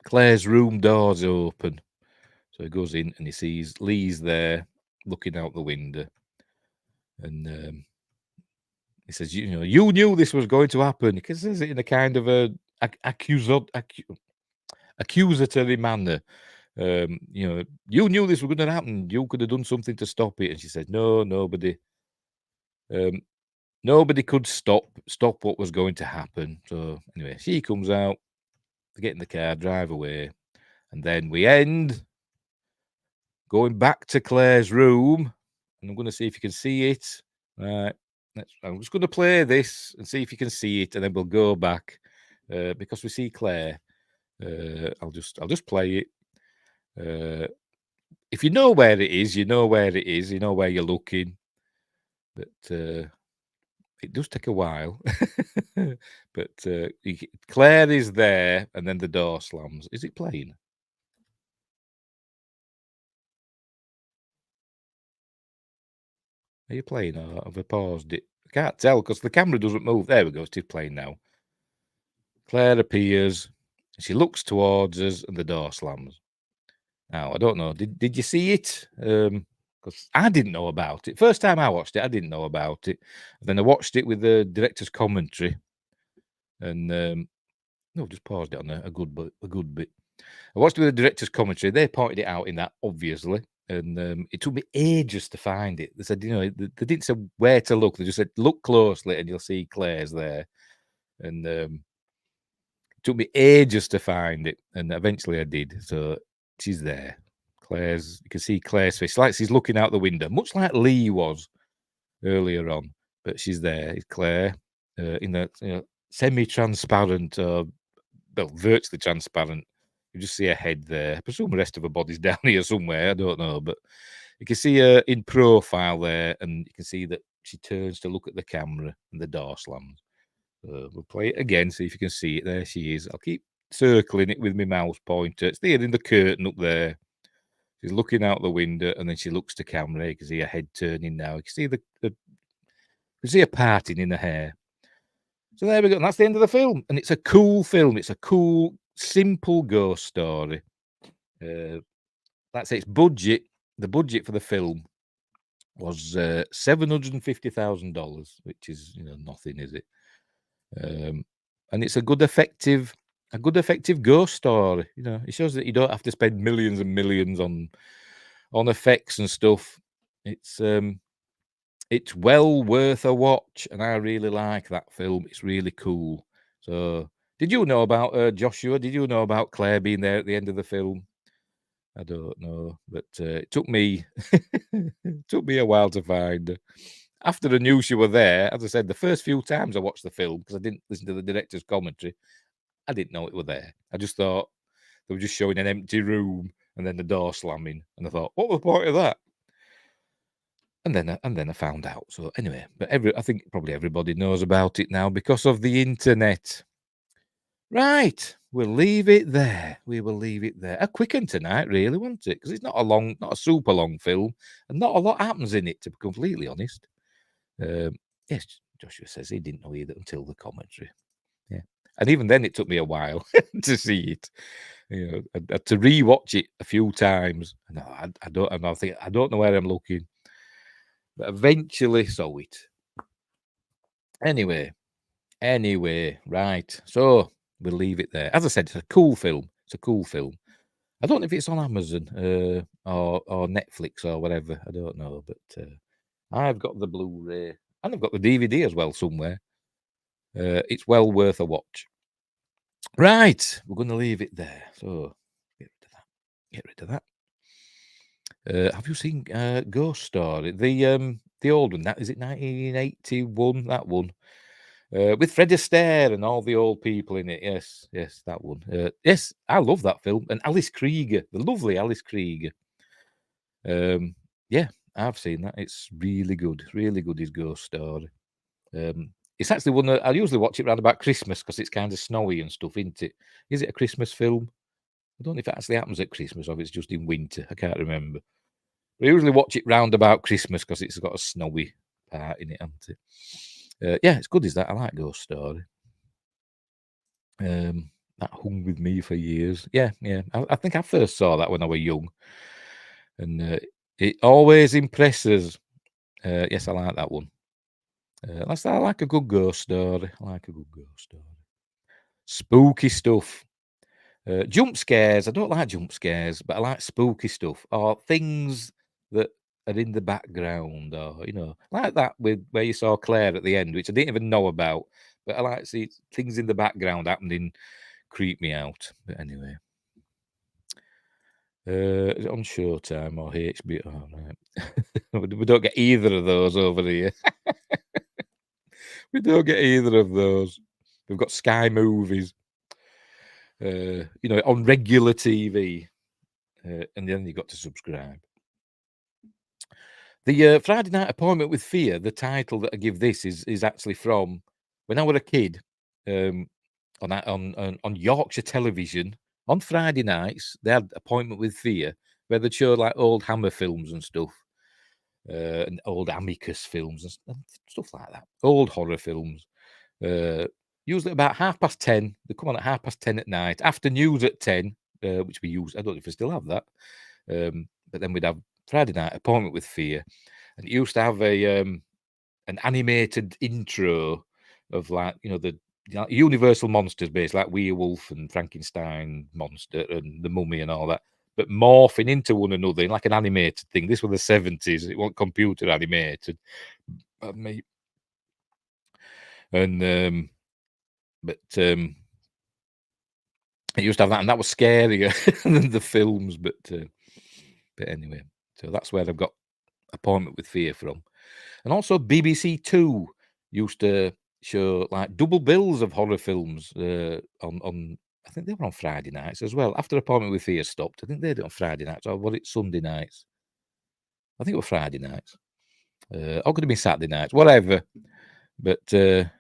Claire's room doors open. So he goes in and he sees Lee's there looking out the window. And he says, you knew this was going to happen. He says it in a kind of a accusatory manner. You knew this was going to happen. You could have done something to stop it. And she said, no, nobody. Nobody could stop what was going to happen. So anyway, she comes out, they get in the car, drive away, and then we end going back to Claire's room. And I'm going to see if you can see it. Right. I'm just going to play this and see if you can see it, and then we'll go back because we see Claire. I'll just play it. If you know where it is, you know where it is. You know where you're looking. But it does take a while. But Claire is there, and then the door slams. Is it playing? Are you playing, or have I paused it? I can't tell because the camera doesn't move. There we go. It's playing now. Claire appears. She looks towards us, and the door slams. Now, I don't know. Did you see it? Because I didn't know about it. First time I watched it, I didn't know about it. And then I watched it with the director's commentary. And no, just paused it on a good bit. I watched it with the director's commentary. They pointed it out in that, obviously. And it took me ages to find it. They said, they didn't say where to look. They just said, look closely and you'll see Claire's there. And it took me ages to find it. And eventually I did. So she's there. You can see Claire's face. Like she's looking out the window, much like Lee was earlier on. But she's there. It's Claire in that semi-transparent, virtually transparent. You just see her head there. I presume the rest of her body's down here somewhere. I don't know, but you can see her in profile there, and you can see that she turns to look at the camera, and the door slams. We'll play it again, see if you can see it. There she is. I'll keep circling it with my mouse pointer. It's there in the curtain up there. She's looking out the window, and then she looks to camera. You can see her head turning now. You can see you can see her parting in her hair. So there we go. And that's the end of the film. And it's a cool film. It's a cool, simple ghost story. That's its budget. The budget for the film was $750,000, which is nothing, is it? And it's a good, effective ghost story. It shows that you don't have to spend millions and millions on effects and stuff. It's well worth a watch, and I really like that film. It's really cool. So, did you know about Joshua? Did you know about Claire being there at the end of the film? I don't know, but it took me a while to find her. After I knew she were there, as I said, the first few times I watched the film, because I didn't listen to the director's commentary, I didn't know it were there. I just thought they were just showing an empty room and then the door slamming, and I thought, what was the point of that? And then I found out. So anyway, but I think probably everybody knows about it now because of the internet. Right, we'll leave it there. We will leave it there. A quick one tonight, really, wasn't it? Because it's not a super long film, and not a lot happens in it, to be completely honest. Yes, Joshua says he didn't know either until the commentary. Yeah, and even then, it took me a while to see it. You know, I had to rewatch it a few times. No, I don't. And I don't know where I'm looking, but eventually saw it. Anyway, right. So we'll leave it there. As I said, it's a cool film. It's a cool film. I don't know if it's on Amazon or Netflix or whatever. I don't know, but I've got the Blu-ray and I've got the DVD as well somewhere. It's well worth a watch. Right, we're going to leave it there. So get rid of that. Get rid of that. Have you seen Ghost Story? The old one. That is it. 1981. That one. With Fred Astaire and all the old people in it. Yes, that one. Yes, I love that film. And Alice Krieger, the lovely Alice Krieger. Yeah, I've seen that. It's really good. Really good, his Ghost Story. It's actually one that I usually watch it around about Christmas because it's kind of snowy and stuff, isn't it? Is it a Christmas film? I don't know if it actually happens at Christmas or if it's just in winter. I can't remember. But I usually watch it round about Christmas because it's got a snowy part in it, hasn't it? Yeah, it's good as that. I like Ghost Story. That hung with me for years. Yeah. I think I first saw that when I was young, and it always impresses. Yes, I like that one. I like a good ghost story. Spooky stuff. Jump scares. I don't like jump scares, but I like spooky stuff or things that are in the background, or like that with where you saw Claire at the end, which I didn't even know about. But I like to see things in the background happening, creep me out. But anyway, is it on Showtime or HBO? Oh, right. We don't get either of those over here. We don't get either of those. We've got Sky Movies, on regular TV, and then you got to subscribe. The Friday Night Appointment with Fear, the title that I give this is actually from when I was a kid, on Yorkshire television on Friday nights. They had Appointment with Fear, where they'd show like old Hammer films and stuff, and old Amicus films and stuff like that, old horror films. Usually about 10:30. They come on at 10:30 at night. After news at 10, which we use. I don't know if we still have that. But then we'd have Friday Night Appointment with Fear, and it used to have an animated intro of the Universal monsters, based like Werewolf and Frankenstein monster and the Mummy and all that, but morphing into one another in like an animated thing. This was the 70s. It wasn't computer animated. And but it used to have that, and that was scarier than the films. But anyway, so that's where I've got Appointment with Fear from. And also BBC Two used to show like double bills of horror films on I think they were on Friday nights as well. After Appointment with Fear stopped, I think they did it on Friday nights, or was it Sunday nights? I think it was Friday nights. Or could have been Saturday nights, whatever. But they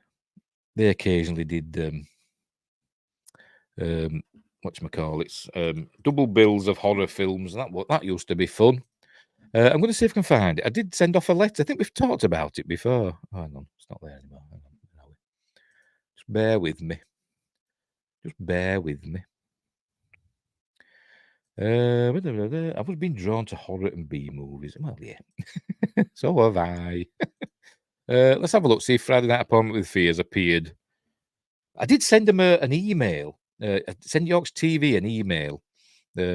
occasionally did double bills of horror films. That used to be fun. I'm going to see if I can find it. I did send off a letter. I think we've talked about it before. Oh, hang on, it's not there anymore. Hang on. Just bear with me. I've been drawn to horror and B movies. Well, yeah, so have I. Let's have a look. See if Friday Night Appointment with Fear has appeared. I did send them an email. Send Yorkshire TV an email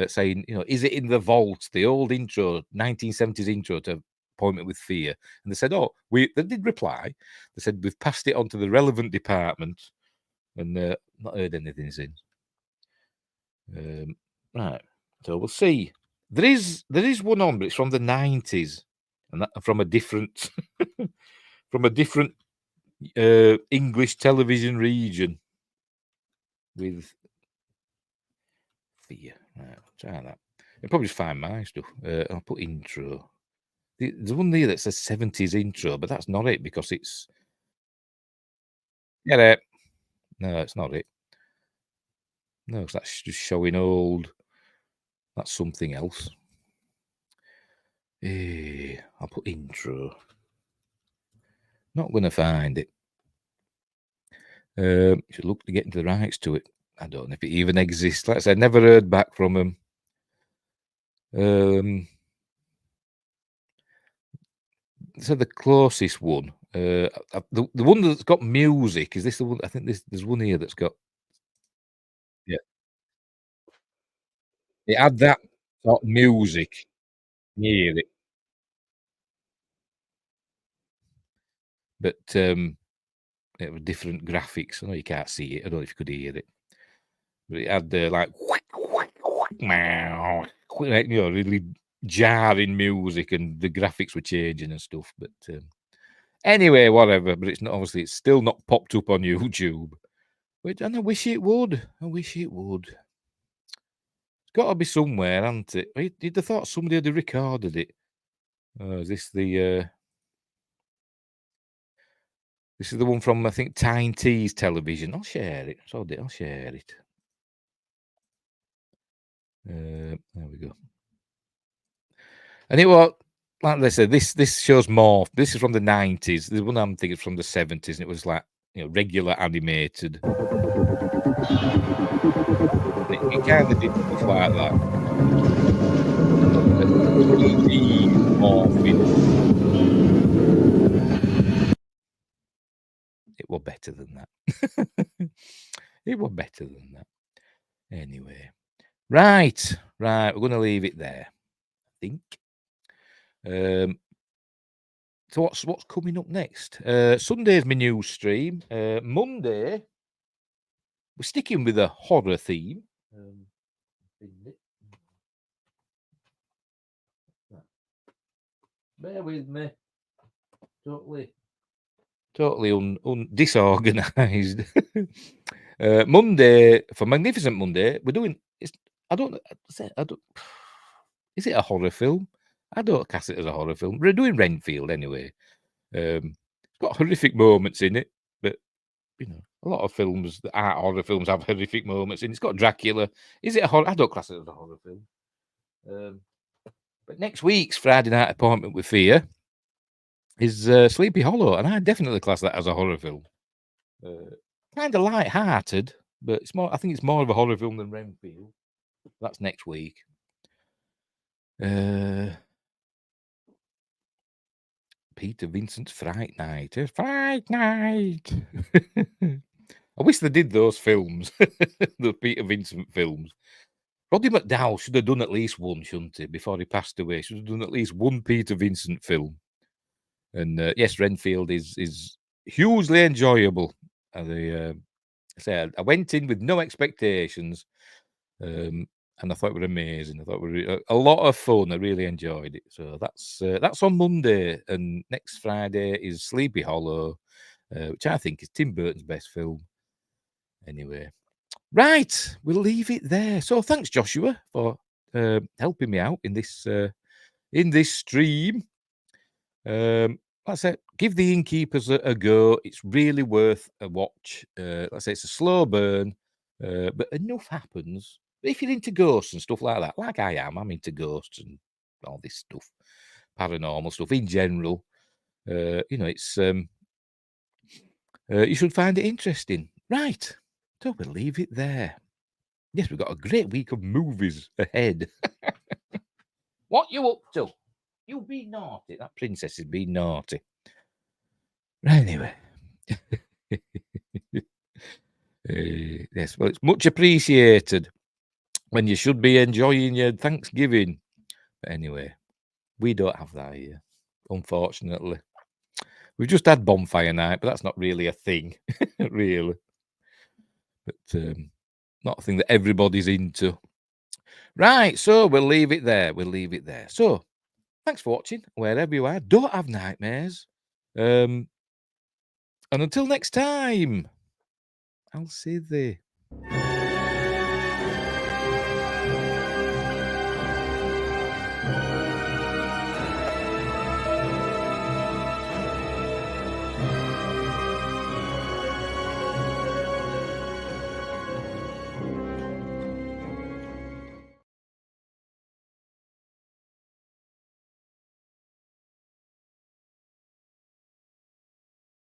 saying, is it in the vault? The old intro, 1970s intro to Appointment with Fear. And they said, they did reply. They said, we've passed it on to the relevant department, and not heard anything since. Right. So we'll see. There is one on, but it's from the 90s, and that from a different English television region with Fear. Right, try that. You'll probably just find my stuff. I'll put intro. There's one there that says 70s intro, but that's not it because it's. Get it? No, it's not it. No, that's just showing old. That's something else. I'll put intro. Not going to find it. Should look to get into the rights to it. I don't know if it even exists. Like I said, never heard back from them. So the closest one, the one that's got music, is this the one? I think there's one here that's got, yeah, it had that sort of music near it, but it was different graphics. I know you can't see it. I don't know if you could hear it, but it had like like, you know, really jarring music, and the graphics were changing and stuff. But anyway, whatever. But it's not, obviously it's still not popped up on YouTube. And I wish it would. I wish it would. It's got to be somewhere, hasn't it? You'd have thought somebody had recorded it. Is this the? This is the one from, I think, Tyne T's television. I'll share it. I'll share it. There we go. And it was, like they said, this shows more. This is from the 90s. The one I'm thinking is from the 70s, and it was like, you know, regular animated. It kind of did stuff like that. But 3D morphing. It was better than that. It was better than that. Anyway, right. We're going to leave it there, I think. So what's coming up next? Sunday's my news stream. Monday, we're sticking with a horror theme. Bear with me. Totally disorganized. Monday, for Magnificent Monday, we're doing. I don't. Is it a horror film? I don't class it as a horror film. We're doing Renfield anyway. It's got horrific moments in it, but you know, a lot of films that aren't horror films have horrific moments in. It's got Dracula. Is it a horror? I don't class it as a horror film. But next week's Friday Night Appointment with Fear is Sleepy Hollow, and I definitely class that as a horror film. Kind of light-hearted, but it's more. I think it's more of a horror film than Renfield. That's next week. Peter Vincent's Fright Night. Fright Night. I wish they did those films, the Peter Vincent films. Roddy McDowall should have done at least one, shouldn't he? Before he passed away, should have done at least one Peter Vincent film. And yes, Renfield is hugely enjoyable. I went in with no expectations, and I thought it was amazing. I thought it was a lot of fun. I really enjoyed it. So that's on Monday, and next Friday is Sleepy Hollow, which I think is Tim Burton's best film. Anyway, right, we'll leave it there. So thanks, Joshua, for helping me out in this stream. Like I said, give the Innkeepers a go. It's really worth a watch. Like I say, it's a slow burn, but enough happens. If you're into ghosts and stuff like that, like I am, I'm into ghosts and all this stuff, paranormal stuff in general. You know, it's you should find it interesting. Right. So we'll leave it there. Yes, we've got a great week of movies ahead. What you up to? You be naughty. That princess is being naughty. Anyway. Yes, well, it's much appreciated when you should be enjoying your Thanksgiving. But anyway, we don't have that here, unfortunately. We've just had bonfire night, but that's not really a thing, really. But not a thing that everybody's into. Right, so we'll leave it there. So, thanks for watching, wherever you are. Don't have nightmares. And until next time, I'll see thee.